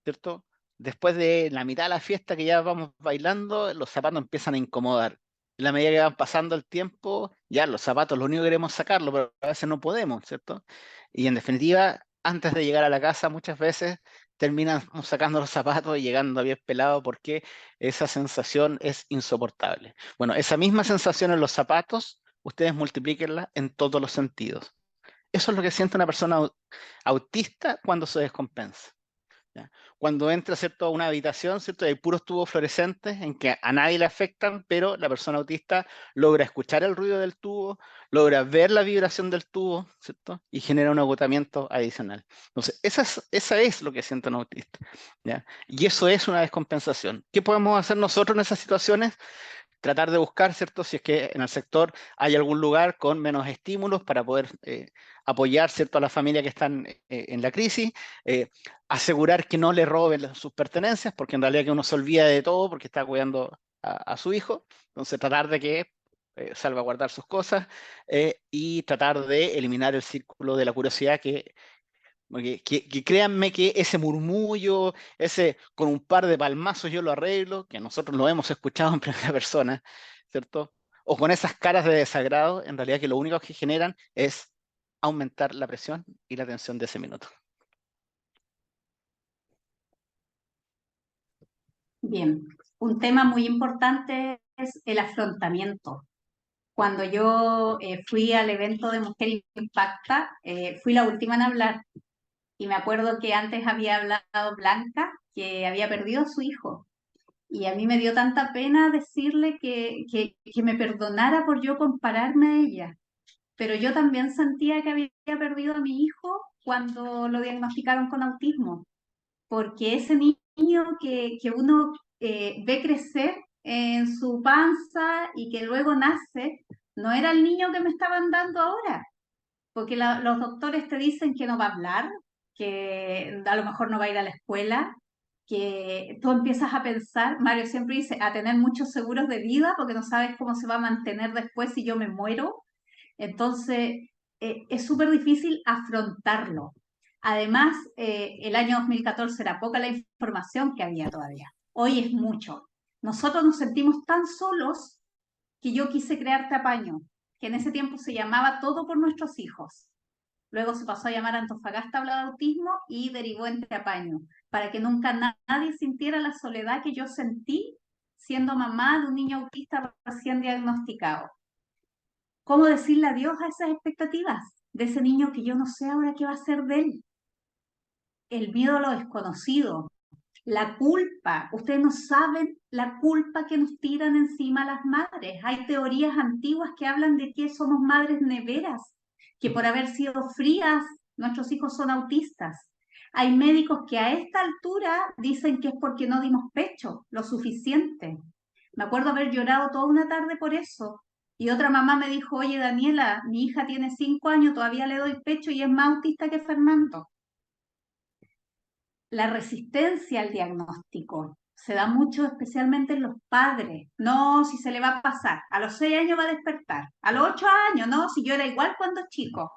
¿cierto? Después de la mitad de la fiesta que ya vamos bailando, los zapatos empiezan a incomodar. En la medida que van pasando el tiempo, ya los zapatos, lo único que queremos sacarlo, pero a veces no podemos, ¿cierto? Y en definitiva, antes de llegar a la casa muchas veces terminan sacando los zapatos y llegando bien pelado porque esa sensación es insoportable. Bueno, esa misma sensación en los zapatos, ustedes multiplíquenla en todos los sentidos. Eso es lo que siente una persona autista cuando se descompensa. ¿Ya? Cuando entra, ¿cierto?, a una habitación, ¿cierto?, hay puros tubos fluorescentes en que a nadie le afectan, pero la persona autista logra escuchar el ruido del tubo, logra ver la vibración del tubo, ¿cierto?, y genera un agotamiento adicional. Entonces, esa es lo que siente un autista, ¿ya? Y eso es una descompensación. ¿Qué podemos hacer nosotros en esas situaciones? Tratar de buscar, ¿cierto?, si es que en el sector hay algún lugar con menos estímulos para poder apoyar, ¿cierto?, a la familia que están en la crisis, asegurar que no le roben sus pertenencias, porque en realidad que uno se olvida de todo porque está cuidando a su hijo, entonces tratar de que salvaguardar sus cosas y tratar de eliminar el círculo de la curiosidad que créanme que ese murmullo, ese con un par de palmazos yo lo arreglo, que nosotros lo hemos escuchado en primera persona, ¿cierto? O con esas caras de desagrado, en realidad que lo único que generan es aumentar la presión y la tensión de ese minuto. Bien, un tema muy importante es el afrontamiento. Cuando yo fui al evento de Mujer Impacta, fui la última en hablar y me acuerdo que antes había hablado Blanca, que había perdido a su hijo. Y a mí me dio tanta pena decirle que me perdonara por yo compararme a ella. Pero yo también sentía que había perdido a mi hijo cuando lo diagnosticaron con autismo, porque ese niño que uno ve crecer en su panza y que luego nace, no era el niño que me estaban dando ahora, porque los doctores te dicen que no va a hablar, que a lo mejor no va a ir a la escuela, que tú empiezas a pensar, Mario siempre dice, a tener muchos seguros de vida porque no sabes cómo se va a mantener después si yo me muero. Entonces, es súper difícil afrontarlo. Además, el año 2014 era poca la información que había todavía. Hoy es mucho. Nosotros nos sentimos tan solos que yo quise crear Tapaño, que en ese tiempo se llamaba Todo por Nuestros Hijos. Luego se pasó a llamar Antofagasta Habla de Autismo y derivó en Tapaño, para que nunca nadie sintiera la soledad que yo sentí siendo mamá de un niño autista recién diagnosticado. ¿Cómo decirle adiós a esas expectativas de ese niño que yo no sé ahora qué va a ser de él? El miedo a lo desconocido, la culpa. Ustedes no saben la culpa que nos tiran encima las madres. Hay teorías antiguas que hablan de que somos madres neveras, que por haber sido frías nuestros hijos son autistas. Hay médicos que a esta altura dicen que es porque no dimos pecho lo suficiente. Me acuerdo haber llorado toda una tarde por eso. Y otra mamá me dijo, oye Daniela, mi hija tiene 5 años, todavía le doy pecho y es más autista que Fernando. La resistencia al diagnóstico se da mucho especialmente en los padres. No, si se le va a pasar. A los 6 años va a despertar. A los 8 años, no, si yo era igual cuando chico.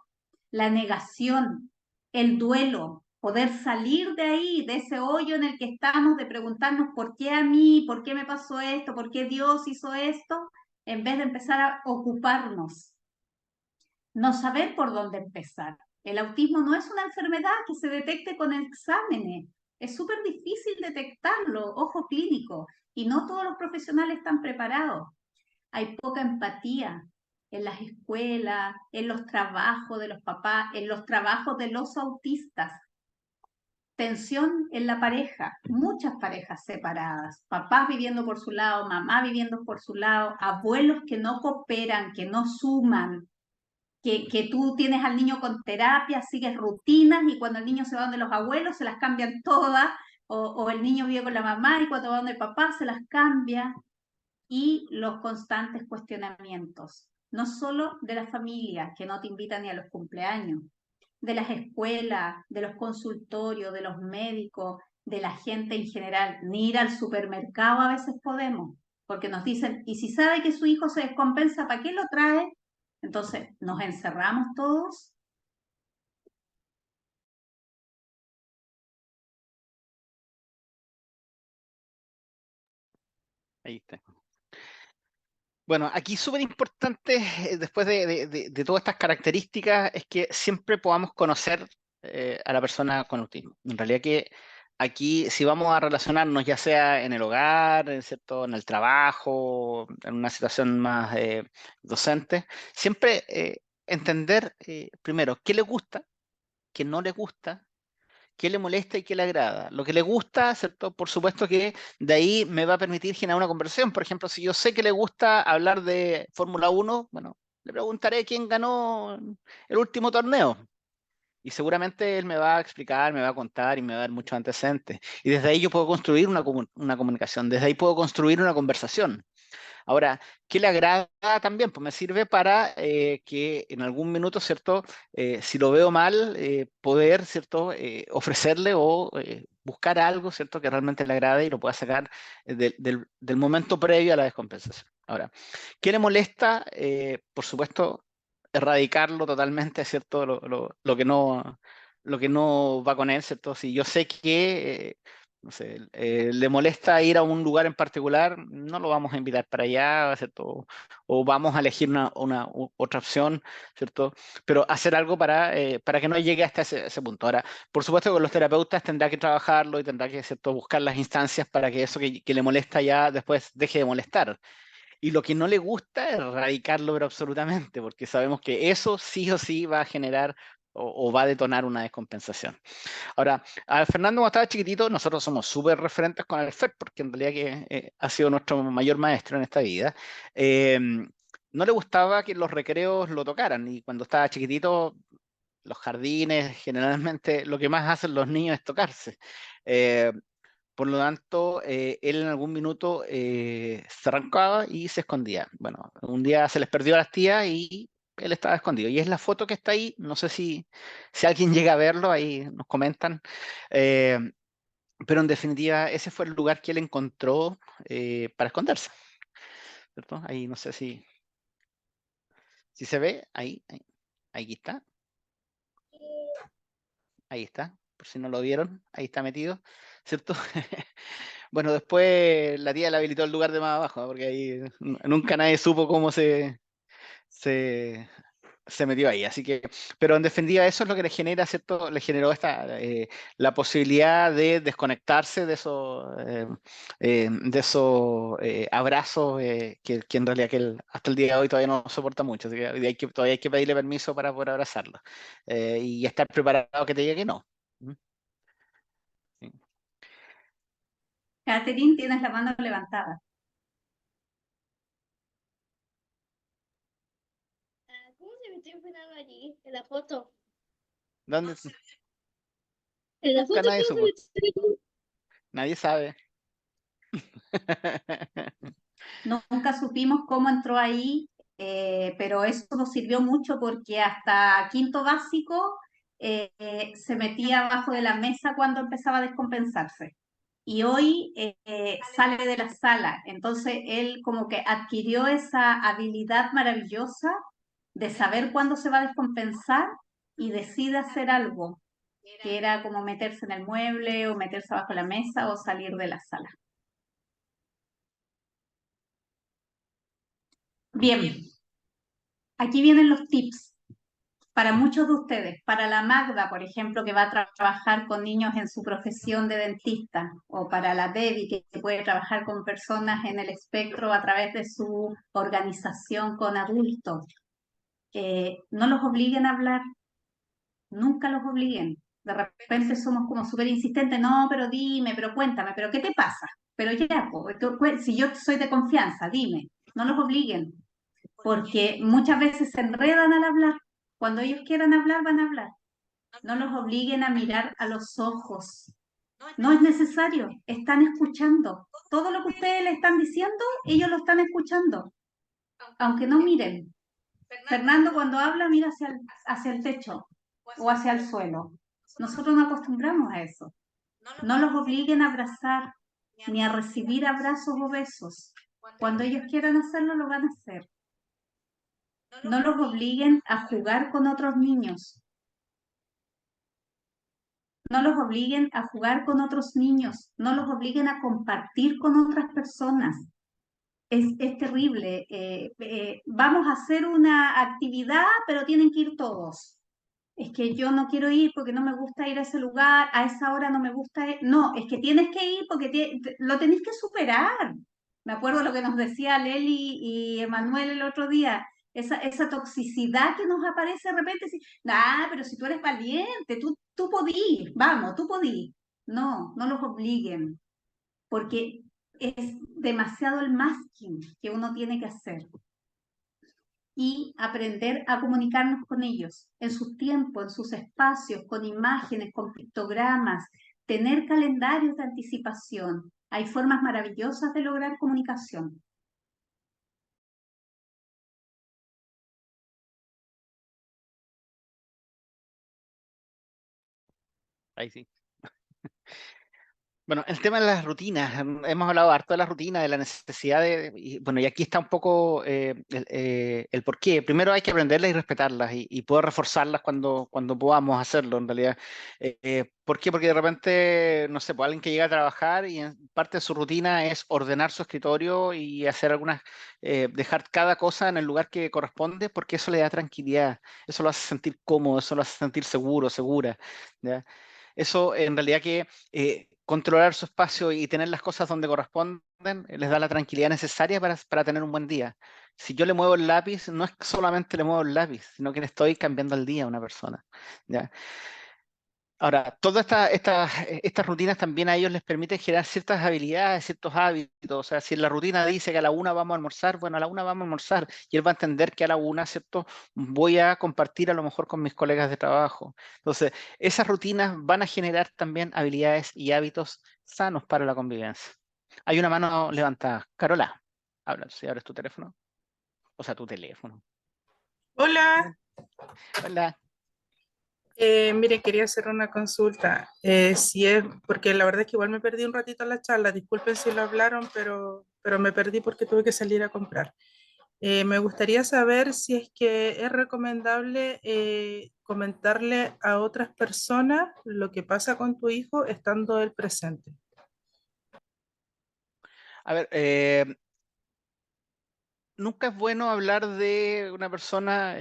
La negación, el duelo, poder salir de ahí, de ese hoyo en el que estamos, de preguntarnos por qué a mí, por qué me pasó esto, por qué Dios hizo esto, en vez de empezar a ocuparnos. No saber por dónde empezar. El autismo no es una enfermedad que se detecte con exámenes. Es súper difícil detectarlo, ojo clínico, y no todos los profesionales están preparados. Hay poca empatía en las escuelas, en los trabajos de los papás, en los trabajos de los autistas. Tensión en la pareja, muchas parejas separadas, papás viviendo por su lado, mamá viviendo por su lado, abuelos que no cooperan, que no suman, que tú tienes al niño con terapia, sigues rutinas y cuando el niño se va donde los abuelos se las cambian todas, o el niño vive con la mamá y cuando va donde el papá se las cambia, y los constantes cuestionamientos, no solo de la familia, que no te invitan ni a los cumpleaños, de las escuelas, de los consultorios, de los médicos, de la gente en general, ni ir al supermercado a veces podemos, porque nos dicen, y si sabe que su hijo se descompensa, ¿para qué lo trae? Entonces, nos encerramos todos. Ahí está. Bueno, aquí súper importante, después de todas estas características, es que siempre podamos conocer a la persona con autismo. En realidad que aquí, si vamos a relacionarnos, ya sea en el hogar, ¿cierto? En el trabajo, en una situación más docente, siempre entender primero qué le gusta, qué no le gusta, qué le molesta y qué le agrada. Lo que le gusta, ¿cierto? Por supuesto que de ahí me va a permitir generar una conversación. Por ejemplo, si yo sé que le gusta hablar de Fórmula 1, bueno, le preguntaré quién ganó el último torneo. Y seguramente él me va a explicar, me va a contar y me va a dar muchos antecedentes. Y desde ahí yo puedo construir una comunicación, desde ahí puedo construir una conversación. Ahora, ¿qué le agrada también? Pues me sirve para que en algún minuto, ¿cierto? Si lo veo mal, poder, ¿cierto? Ofrecerle o buscar algo, ¿cierto? Que realmente le agrade y lo pueda sacar del momento previo a la descompensación. Ahora, ¿qué le molesta? Por supuesto, erradicarlo totalmente, ¿cierto? Lo que no va con él, ¿cierto? Si yo sé que no sé, le molesta ir a un lugar en particular, no lo vamos a invitar para allá, ¿cierto? O vamos a elegir otra opción, ¿cierto? Pero hacer algo para que no llegue hasta ese punto. Ahora, por supuesto que con los terapeutas tendrá que trabajarlo y tendrá que, ¿cierto? Buscar las instancias para que eso que le molesta ya después deje de molestar. Y lo que no le gusta es erradicarlo, pero absolutamente, porque sabemos que eso sí o sí va a generar o va a detonar una descompensación. Ahora, a Fernando cuando estaba chiquitito, nosotros somos súper referentes con el FED, porque en realidad que ha sido nuestro mayor maestro en esta vida. Eh, no le gustaba que los recreos lo tocaran, y cuando estaba chiquitito, los jardines, generalmente lo que más hacen los niños es tocarse. Eh, por lo tanto, él en algún minuto se arrancaba y se escondía. Bueno, un día se les perdió a las tías y él estaba escondido. Y es la foto que está ahí, no sé si alguien llega a verlo, ahí nos comentan. Eh, pero en definitiva, ese fue el lugar que él encontró para esconderse, ¿cierto? Ahí no sé si se ve, ahí está, ahí está, por si no lo vieron, ahí está metido, ¿cierto? Bueno, después la tía le habilitó el lugar de más abajo, ¿no? Porque ahí nunca nadie supo cómo se, se metió ahí. Así que, pero en definitiva, eso es lo que le genera, ¿cierto? Le generó la posibilidad de desconectarse de esos abrazos que en realidad que él hasta el día de hoy todavía no soporta mucho. Así que todavía hay que pedirle permiso para poder abrazarlo. Y estar preparado que te diga que no. ¿Mm? Sí. Catherine, tienes la mano levantada. ¿Cómo se metió Fernando allí? En la foto. ¿Dónde? En la Nunca foto, nadie ¿cómo supo. se metió? Nadie sabe. Nunca supimos cómo entró ahí, pero eso nos sirvió mucho porque hasta quinto básico se metía abajo de la mesa cuando empezaba a descompensarse. Y hoy sale de la sala, entonces él como que adquirió esa habilidad maravillosa de saber cuándo se va a descompensar y decide hacer algo, que era como meterse en el mueble o meterse abajo de la mesa o salir de la sala. Bien, aquí vienen los tips para muchos de ustedes. Para la Magda, por ejemplo, que va a trabajar con niños en su profesión de dentista, o para la Debbie, que puede trabajar con personas en el espectro a través de su organización con adultos. No los obliguen a hablar, nunca los obliguen. De repente somos como súper insistentes, no, pero dime, pero cuéntame, pero ¿qué te pasa? Pero ya, si yo soy de confianza, dime, no los obliguen, porque muchas veces se enredan al hablar. Cuando ellos quieran hablar, van a hablar. No los obliguen a mirar a los ojos. No es necesario, están escuchando. Todo lo que ustedes le están diciendo, ellos lo están escuchando, aunque no miren. Fernando cuando habla mira hacia el techo o hacia el suelo. Nosotros no acostumbramos a eso. No los obliguen a abrazar ni a recibir abrazos o besos. Cuando ellos quieran hacerlo, lo van a hacer. No los obliguen a jugar con otros niños. No los obliguen a jugar con otros niños. No los obliguen a compartir con otras personas. Es terrible. Vamos a hacer una actividad, pero tienen que ir todos. es que yo no quiero ir porque no me gusta ir a ese lugar, a esa hora no me gusta ir. No, es que tienes que ir porque lo tenés que superar. Me acuerdo lo que nos decía Leli y Emanuel el otro día, esa toxicidad que nos aparece de repente, sí, ah, pero si tú eres valiente, tú podís, vamos, tú podís. No, no los obliguen, porque es demasiado el masking que uno tiene que hacer y aprender a comunicarnos con ellos en sus tiempos, en sus espacios, con imágenes, con pictogramas, tener calendarios de anticipación. Hay formas maravillosas de lograr comunicación. Ahí sí. Bueno, el tema de las rutinas, hemos hablado harto de la rutina, de la necesidad y, bueno, y aquí está un poco el por qué. Primero hay que aprenderlas y respetarlas y poder reforzarlas cuando podamos hacerlo, en realidad. ¿Por qué? Porque de repente, no sé, pues alguien que llega a trabajar y en parte de su rutina es ordenar su escritorio y hacer dejar cada cosa en el lugar que corresponde, porque eso le da tranquilidad, eso lo hace sentir cómodo, eso lo hace sentir seguro, segura, ¿ya? Eso en realidad que controlar su espacio y tener las cosas donde corresponden les da la tranquilidad necesaria para tener un buen día. Si yo le muevo el lápiz, no es que solamente le muevo el lápiz, sino que le estoy cambiando el día a una persona, ¿ya? Ahora, todas estas rutinas también a ellos les permiten generar ciertas habilidades, ciertos hábitos. O sea, si la rutina dice que a la una vamos a almorzar, bueno, a la una vamos a almorzar. Y él va a entender que a la una, ¿cierto? Voy a compartir a lo mejor con mis colegas de trabajo. Entonces, esas rutinas van a generar también habilidades y hábitos sanos para la convivencia. Hay una mano levantada. Carola, habla, si abres tu teléfono. O sea, tu teléfono. Hola, Hola. mire, quería hacer una consulta. Si es, porque la verdad es que igual me perdí un ratito en la charla, disculpen si lo hablaron, pero me perdí porque tuve que salir a comprar. Me gustaría saber si es que es recomendable comentarle a otras personas lo que pasa con tu hijo estando él presente. A ver, nunca es bueno hablar de una persona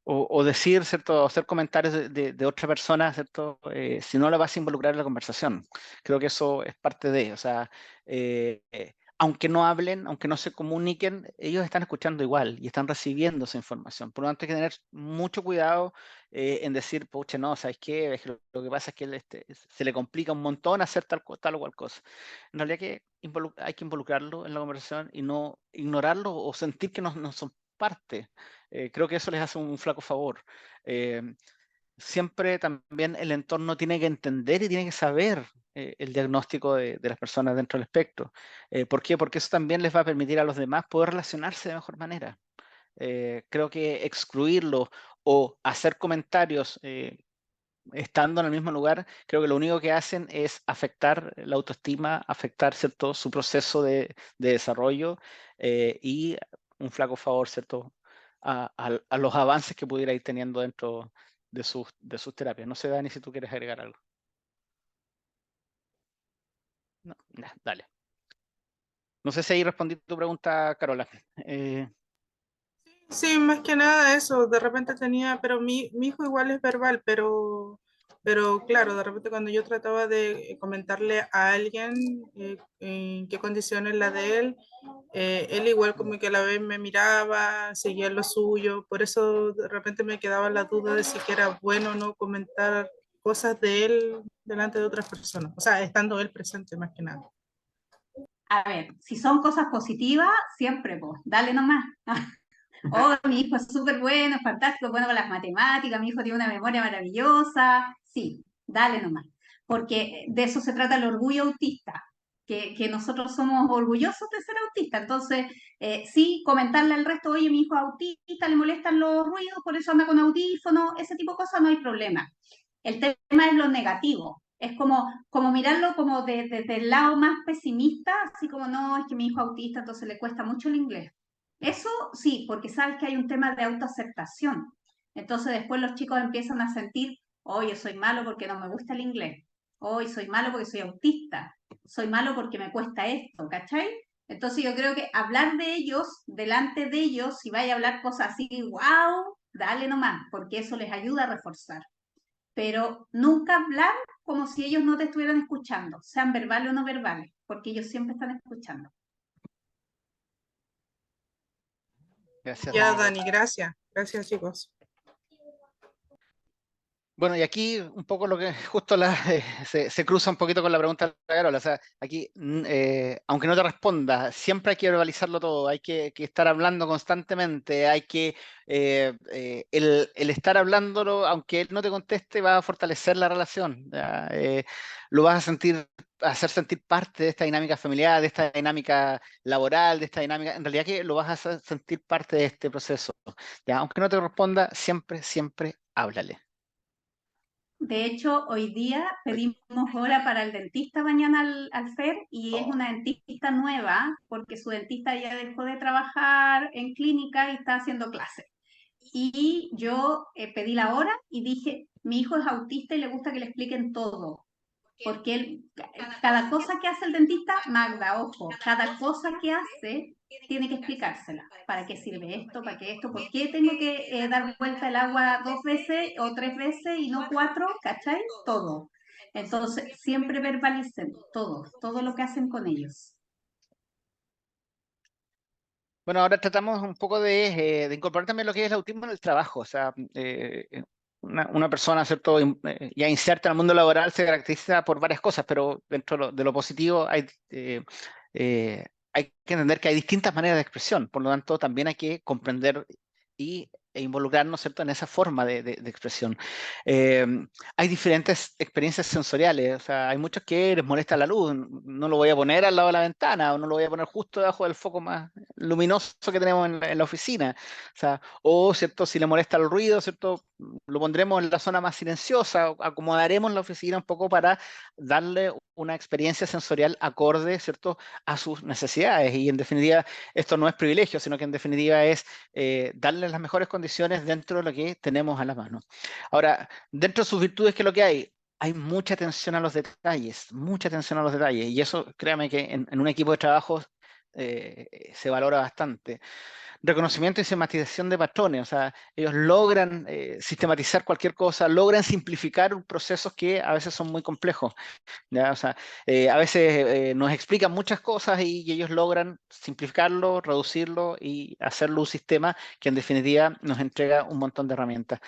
o decir, ¿cierto? O hacer comentarios de otra persona, ¿cierto? Si no la vas a involucrar en la conversación. Creo que eso es parte de, o sea, aunque no hablen, aunque no se comuniquen, ellos están escuchando igual y están recibiendo esa información. Por lo tanto, hay que tener mucho cuidado en decir, pucha, no, ¿sabes qué? Es que lo que pasa es que se le complica un montón hacer tal o cual cosa. En realidad hay que involucrarlo en la conversación y no ignorarlo o sentir que no son parte. Creo que eso les hace un flaco favor. Eh, Siempre también el entorno tiene que entender y tiene que saber el diagnóstico de las personas dentro del espectro. ¿Por qué? Porque eso también les va a permitir a los demás poder relacionarse de mejor manera. Creo que excluirlo o hacer comentarios estando en el mismo lugar, creo que lo único que hacen es afectar la autoestima, afectar, ¿cierto?, su proceso de desarrollo y un flaco favor, ¿cierto?, a los avances que pudiera ir teniendo dentro de sus terapias. No sé, Dani, si tú quieres agregar algo. No, ya, dale. No sé si ahí respondí tu pregunta, Carola. Sí, más que nada eso, de repente tenía, pero mi hijo igual es verbal, pero claro, de repente cuando yo trataba de comentarle a alguien en qué condiciones la de él, él igual como que a la vez me miraba, seguía en lo suyo, por eso de repente me quedaba la duda de si que era bueno o no comentar cosas de él delante de otras personas, o sea, estando él presente más que nada. A ver, si son cosas positivas, siempre, pues, dale nomás. Oh, mi hijo es súper bueno, es fantástico, es bueno con las matemáticas, mi hijo tiene una memoria maravillosa. Sí, dale nomás. Porque de eso se trata el orgullo autista, que nosotros somos orgullosos de ser autistas. Entonces, sí, comentarle al resto, oye, mi hijo es autista, le molestan los ruidos, por eso anda con audífonos, ese tipo de cosas, no hay problema. El tema es lo negativo. Es como mirarlo como desde el lado más pesimista, así como no, es que mi hijo es autista, entonces le cuesta mucho el inglés. Eso sí, porque sabes que hay un tema de autoaceptación. Entonces después los chicos empiezan a sentir, oye, soy malo porque no me gusta el inglés. Hoy soy malo porque soy autista. Soy malo porque me cuesta esto, ¿cachai? Entonces yo creo que hablar de ellos, delante de ellos, si vaya a hablar cosas así, wow, dale nomás, porque eso les ayuda a reforzar. Pero nunca hablar como si ellos no te estuvieran escuchando, sean verbales o no verbales, porque ellos siempre están escuchando. Gracias, Ya, Daniela. Dani, gracias. Gracias, chicos. Bueno, y aquí un poco lo que justo se cruza un poquito con la pregunta de la Carola. O sea, aquí, aunque no te responda, siempre hay que verbalizarlo todo, hay que estar hablando constantemente, hay que, el estar hablándolo, aunque él no te conteste, va a fortalecer la relación. ¿Ya? Lo vas a sentir, a hacer sentir parte de esta dinámica familiar, de esta dinámica laboral, de esta dinámica, en realidad que lo vas a hacer sentir parte de este proceso. ¿Ya? Aunque no te responda, siempre, siempre háblale. De hecho, hoy día pedimos hora para el dentista mañana al FER y es una dentista nueva porque su dentista ya dejó de trabajar en clínica y está haciendo clases. Y yo pedí la hora y dije, mi hijo es autista y le gusta que le expliquen todo. Porque él, cada cosa que hace el dentista, Magda, ojo, cada cosa que hace tiene que explicársela. ¿Para qué sirve esto? ¿Para qué esto? ¿Por qué tengo que dar vuelta el agua 2 veces o 3 veces y no 4? ¿Cachai? Todo. Entonces, siempre verbalicen todo lo que hacen con ellos. Bueno, ahora tratamos un poco de incorporar también lo que es el autismo en el trabajo. O sea, una persona, ¿cierto? Ya inserta en el mundo laboral se caracteriza por varias cosas, pero dentro de lo positivo hay que entender que hay distintas maneras de expresión. Por lo tanto, también hay que comprender e involucrarnos, ¿cierto? En esa forma de expresión. Eh, Hay diferentes experiencias sensoriales. O sea, hay muchos que les molesta la luz. No lo voy a poner al lado de la ventana o no lo voy a poner justo debajo del foco más luminoso que tenemos en la oficina. O sea, o, ¿cierto? Si le molesta el ruido, ¿cierto? Lo pondremos en la zona más silenciosa, acomodaremos la oficina un poco para darle una experiencia sensorial acorde, ¿cierto? A sus necesidades. Y en definitiva, esto no es privilegio, sino que en definitiva es darle las mejores condiciones dentro de lo que tenemos a la mano. Ahora, dentro de sus virtudes, ¿qué es lo que hay? Hay mucha atención a los detalles, mucha atención a los detalles. Y eso, créame que en un equipo de trabajo se valora bastante. Reconocimiento y sistematización de patrones, o sea, ellos logran sistematizar cualquier cosa, logran simplificar procesos que a veces son muy complejos. ¿Ya? O sea, a veces nos explican muchas cosas y ellos logran simplificarlo, reducirlo y hacerlo un sistema que en definitiva nos entrega un montón de herramientas.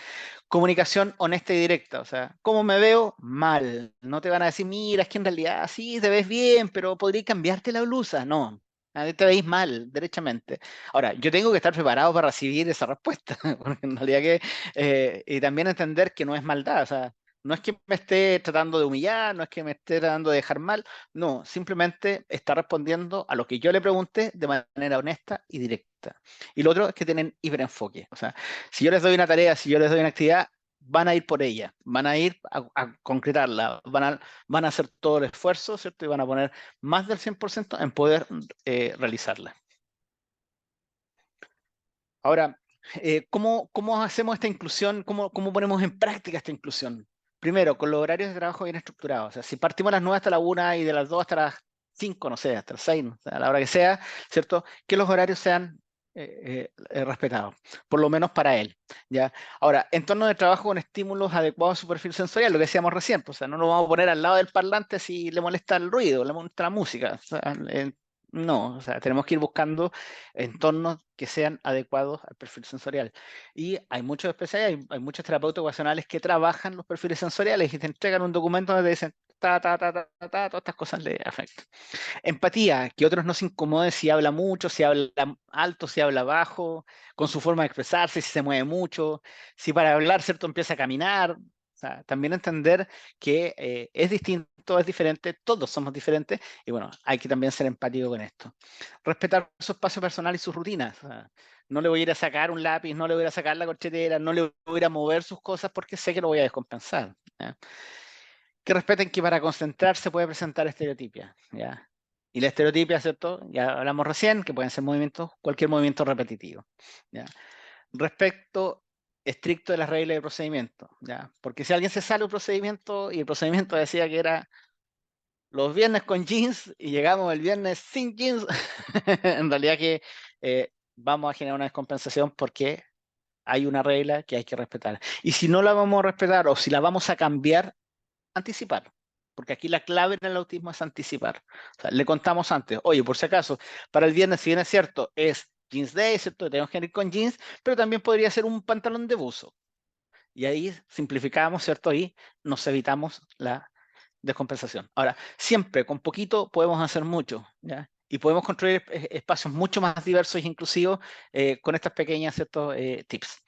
Comunicación honesta y directa, o sea, ¿cómo me veo? Mal. No te van a decir, mira, es que en realidad sí, te ves bien, pero podría cambiarte la blusa. No, te veis mal, derechamente. Ahora, yo tengo que estar preparado para recibir esa respuesta, porque en realidad y también entender que no es maldad, o sea, no es que me esté tratando de humillar, no es que me esté tratando de dejar mal, no, simplemente está respondiendo a lo que yo le pregunté de manera honesta y directa. Y lo otro es que tienen hiperenfoque, o sea, si yo les doy una tarea, si yo les doy una actividad, van a ir por ella, van a ir a concretarla, van a hacer todo el esfuerzo, ¿cierto? Y van a poner más del 100% en poder realizarla. Ahora, ¿cómo hacemos esta inclusión? ¿Cómo ponemos en práctica esta inclusión? Primero, con los horarios de trabajo bien estructurados. O sea, si partimos a las 9 hasta la 1 y de las 2 hasta las 5, no sé, hasta las 6, no sé, a la hora que sea, ¿cierto? Que los horarios sean respetados, por lo menos para él. ¿Ya? Ahora, entorno de trabajo con estímulos adecuados a su perfil sensorial, lo que decíamos recién, pues, o sea, no lo vamos a poner al lado del parlante si le molesta el ruido, le molesta la música. O sea, no, o sea, tenemos que ir buscando entornos que sean adecuados al perfil sensorial. Y hay muchos especialistas, hay muchos terapeutas ocupacionales que trabajan los perfiles sensoriales y te entregan un documento donde te dicen, todas estas cosas le afectan. Empatía, que otros no se incomoden si habla mucho, si habla alto, si habla bajo, con su forma de expresarse, si se mueve mucho, si para hablar, ¿cierto?, empieza a caminar. O sea, también entender que es distinto, es diferente, todos somos diferentes y bueno, hay que también ser empático con esto. Respetar su espacio personal y sus rutinas. O sea, no le voy a ir a sacar un lápiz, no le voy a ir a sacar la corchetera, no le voy a ir a mover sus cosas porque sé que lo voy a descompensar. ¿Ya? Que respeten que para concentrarse puede presentar estereotipia. ¿Ya? Y la estereotipia, ¿cierto? Ya hablamos recién, que pueden ser movimientos, cualquier movimiento repetitivo. ¿Ya? Respecto estricto de las reglas de procedimiento, ¿ya? Porque si alguien se sale un procedimiento y el procedimiento decía que era los viernes con jeans y llegamos el viernes sin jeans, en realidad que vamos a generar una descompensación porque hay una regla que hay que respetar. Y si no la vamos a respetar o si la vamos a cambiar, anticipar. Porque aquí la clave en el autismo es anticipar. O sea, le contamos antes, oye, por si acaso, para el viernes, si bien es cierto, es jeans day, ¿cierto? Tenemos que ir con jeans, pero también podría ser un pantalón de buzo. Y ahí simplificamos, ¿cierto? Y nos evitamos la descompensación. Ahora, siempre con poquito podemos hacer mucho, ¿ya? Y podemos construir espacios mucho más diversos e inclusivos con estas pequeñas, ¿cierto? Tips.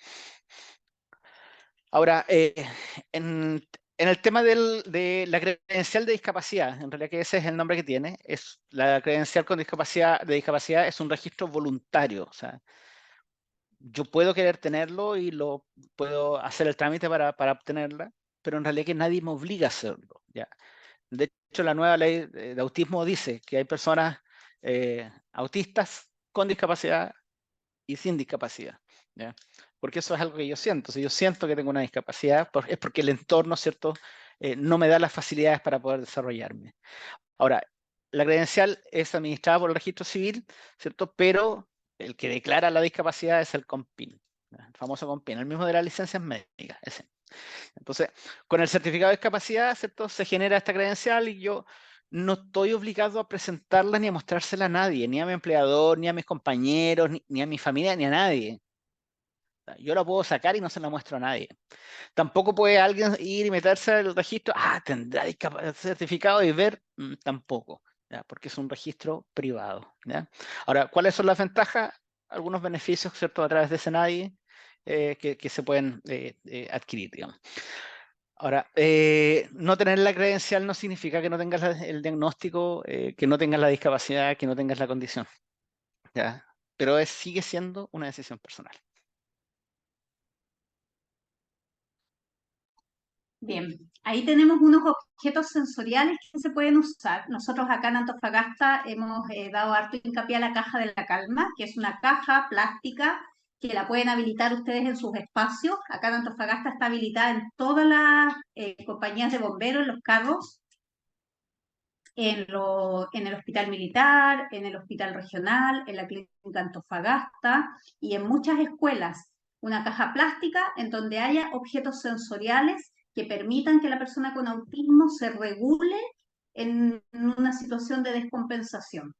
Ahora, en el tema de la credencial de discapacidad, en realidad que ese es el nombre que tiene, es la credencial con discapacidad, de discapacidad es un registro voluntario, o sea, yo puedo querer tenerlo y lo puedo hacer el trámite para obtenerla, pero en realidad que nadie me obliga a hacerlo, ¿ya? De hecho, la nueva ley de autismo dice que hay personas autistas con discapacidad y sin discapacidad, ¿ya? Porque eso es algo que yo siento. Si yo siento que tengo una discapacidad, es porque el entorno, ¿cierto? No me da las facilidades para poder desarrollarme. Ahora, la credencial es administrada por el registro civil, ¿cierto? Pero el que declara la discapacidad es el COMPIN, ¿ya? El famoso COMPIN, el mismo de las licencias médicas, ese. Entonces, con el certificado de discapacidad, ¿cierto? Se genera esta credencial y yo no estoy obligado a presentarla ni a mostrársela a nadie, ni a mi empleador, ni a mis compañeros, ni a mi familia, ni a nadie. Yo la puedo sacar y no se la muestro a nadie. Tampoco puede alguien ir y meterse al registro, tendrá certificado y ver, tampoco, ¿ya? Porque es un registro privado, ¿ya? Ahora, ¿cuáles son las ventajas? Algunos beneficios, ¿cierto? A través de ese nadie que se pueden adquirir, digamos. Ahora, no tener la credencial no significa que no tengas el diagnóstico, que no tengas la discapacidad, que no tengas la condición, ¿ya? Pero sigue siendo una decisión personal. Bien, ahí tenemos unos objetos sensoriales que se pueden usar. Nosotros acá en Antofagasta hemos dado harto hincapié a la caja de la calma, que es una caja plástica que la pueden habilitar ustedes en sus espacios. Acá en Antofagasta está habilitada en todas las compañías de bomberos, en los carros, en el hospital militar, en el hospital regional, en la clínica Antofagasta y en muchas escuelas. Una caja plástica en donde haya objetos sensoriales que permitan que la persona con autismo se regule en una situación de descompensación.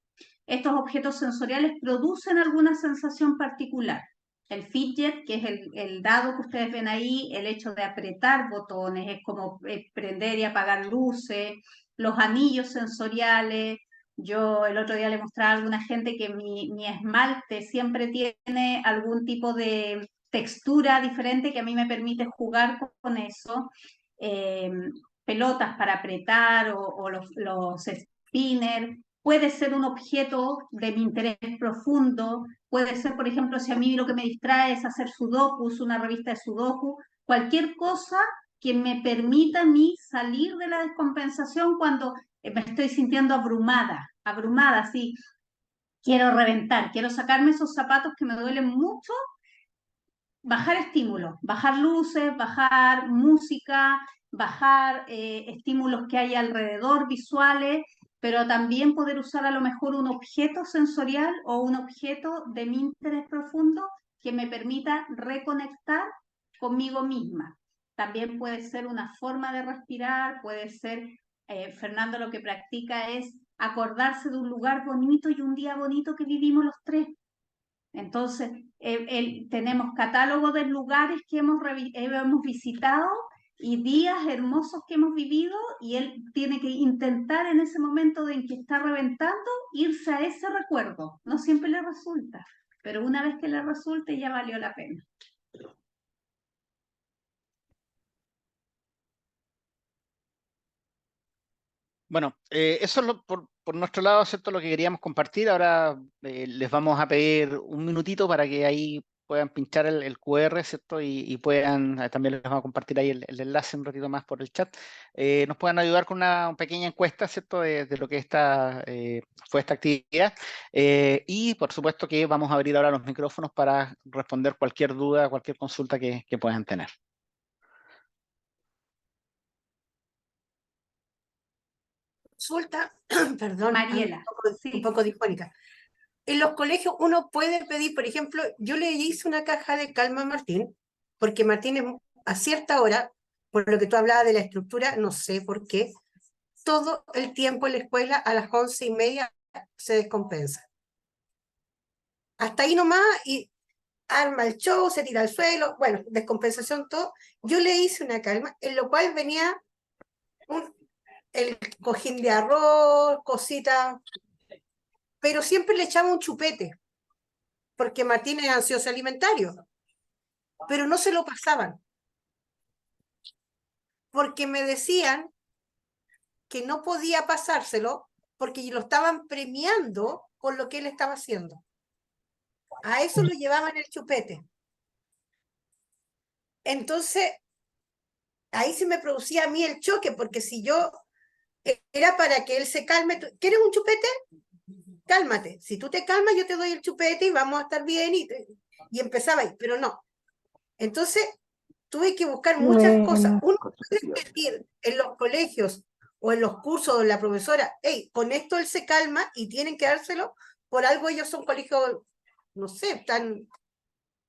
Estos objetos sensoriales producen alguna sensación particular. El fidget, que es el dado que ustedes ven ahí, el hecho de apretar botones, es como prender y apagar luces, los anillos sensoriales. Yo el otro día le mostraba a alguna gente que mi esmalte siempre tiene algún tipo de textura diferente que a mí me permite jugar con eso. Eh, Pelotas para apretar o los spinners. Puede ser un objeto de mi interés profundo, puede ser, por ejemplo, si a mí lo que me distrae es hacer sudokus, una revista de sudoku, cualquier cosa que me permita a mí salir de la descompensación cuando me estoy sintiendo abrumada, abrumada, sí, quiero reventar, quiero sacarme esos zapatos que me duelen mucho, bajar estímulos, bajar luces, bajar música, bajar estímulos que hay alrededor, visuales, pero también poder usar a lo mejor un objeto sensorial o un objeto de mi interés profundo que me permita reconectar conmigo misma. También puede ser una forma de respirar, puede ser, Fernando lo que practica es acordarse de un lugar bonito y un día bonito que vivimos los tres. Entonces, tenemos catálogo de lugares que hemos visitado y días hermosos que hemos vivido y él tiene que intentar en ese momento en que está reventando irse a ese recuerdo. No siempre le resulta, pero una vez que le resulte ya valió la pena. Bueno, eso es por nuestro lado, ¿cierto? Lo que queríamos compartir. Ahora les vamos a pedir un minutito para que ahí puedan pinchar el QR, ¿cierto? Y puedan, también les vamos a compartir ahí el enlace un ratito más por el chat. Nos puedan ayudar con una pequeña encuesta, ¿cierto? De lo que fue esta actividad. Y por supuesto que vamos a abrir ahora los micrófonos para responder cualquier duda, cualquier consulta que puedan tener. Consulta, perdón, Mariela, un sí. poco difónica. En los colegios uno puede pedir, por ejemplo, yo le hice una caja de calma a Martín, porque Martín a cierta hora, por lo que tú hablabas de la estructura, no sé por qué, todo el tiempo en la escuela a las 11:30 se descompensa. Hasta ahí nomás y arma el show, se tira al suelo, bueno, descompensación, todo. Yo le hice una calma, en lo cual venía el cojín de arroz, cositas, pero siempre le echaba un chupete, porque Martín es ansioso alimentario, pero no se lo pasaban, porque me decían que no podía pasárselo porque lo estaban premiando con lo que él estaba haciendo. A eso lo llevaban el chupete. Entonces, ahí se me producía a mí el choque, porque si yo era para que él se calme, ¿quieres un chupete? Cálmate. Si tú te calmas, yo te doy el chupete y vamos a estar bien. Y empezaba ahí, pero no. Entonces, tuve que buscar muchas cosas. Uno puede decir en los colegios o en los cursos de la profesora, hey, con esto él se calma y tienen que dárselo, por algo ellos son colegios, no sé, tan...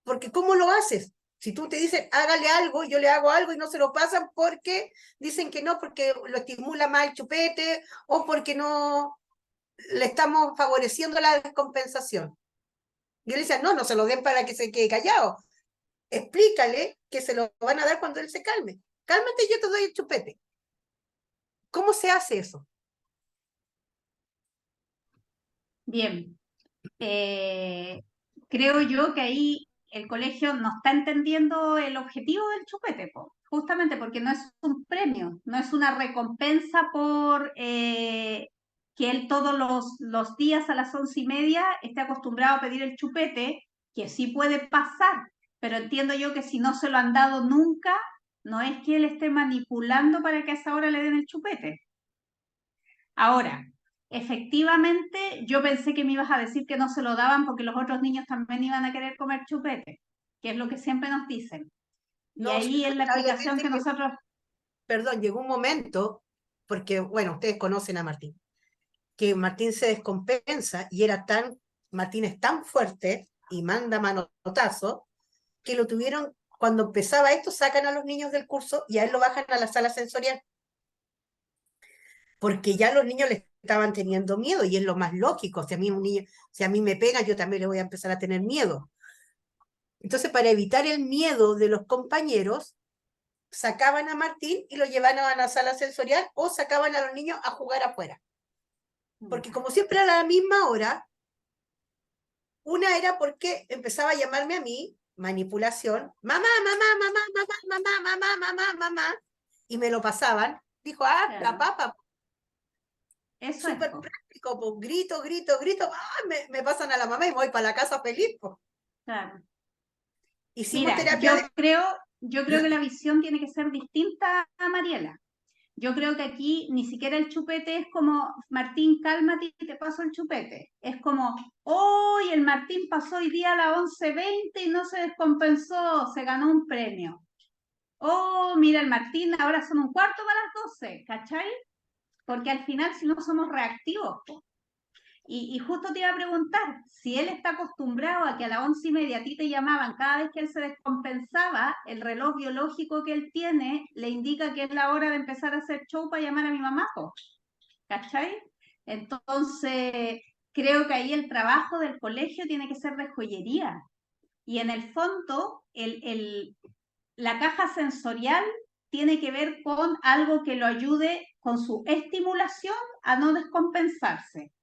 Porque ¿cómo lo haces? Si tú te dices, hágale algo, yo le hago algo y no se lo pasan porque dicen que no, porque lo estimula más el chupete o porque no le estamos favoreciendo la descompensación. Yo le decía, no, no se lo den para que se quede callado. Explícale que se lo van a dar cuando él se calme. Cálmate y yo te doy el chupete. ¿Cómo se hace eso? Bien, creo yo que ahí el colegio no está entendiendo el objetivo del chupete, justamente porque no es un premio, no es una recompensa por que él todos los días a las 11:30 esté acostumbrado a pedir el chupete, que sí puede pasar, pero entiendo yo que si no se lo han dado nunca, no es que él esté manipulando para que a esa hora le den el chupete. Ahora, efectivamente, yo pensé que me ibas a decir que no se lo daban porque los otros niños también iban a querer comer chupete, que es lo que siempre nos dicen. Y No, ahí es la explicación que lamentablemente, nosotros... perdón, llegó un momento, porque, bueno, ustedes conocen a Martín, que Martín se descompensa y Martín es tan fuerte y manda manotazo, que lo tuvieron, cuando empezaba esto, sacan a los niños del curso y a él lo bajan a la sala sensorial, porque ya los niños le estaban teniendo miedo y es lo más lógico. Si a mí un niño, si a mí me pega, yo también le voy a empezar a tener miedo. Entonces, para evitar el miedo de los compañeros, sacaban a Martín y lo llevaban a la sala sensorial o sacaban a los niños a jugar afuera. Porque como siempre a la misma hora, una era porque empezaba a llamarme a mí, manipulación, mamá, mamá, mamá, mamá, mamá, mamá, mamá, mamá, y me lo pasaban. Dijo, ah, la papa, Eso es, súper práctico, pues grito, grito, grito, me pasan a la mamá y me voy para la casa feliz. Pues. claro. Hicimos Mira, terapia yo creo que la visión tiene que ser distinta a Mariela. Yo creo que aquí ni siquiera el chupete es como, Martín, cálmate y te paso el chupete. Es como, hoy el Martín pasó hoy día a las 11:20 y no se descompensó, se ganó un premio. Oh, mira el Martín, ahora son 11:45, ¿cachai? Porque al final si no somos reactivos. Y justo te iba a preguntar, si él está acostumbrado a que a las 11:30 a ti te llamaban cada vez que él se descompensaba, el reloj biológico que él tiene le indica que es la hora de empezar a hacer show para llamar a mi mamá, ¿cachai? Entonces, creo que ahí el trabajo del colegio tiene que ser de joyería. Y en el fondo, la caja sensorial tiene que ver con algo que lo ayude con su estimulación a no descompensarse.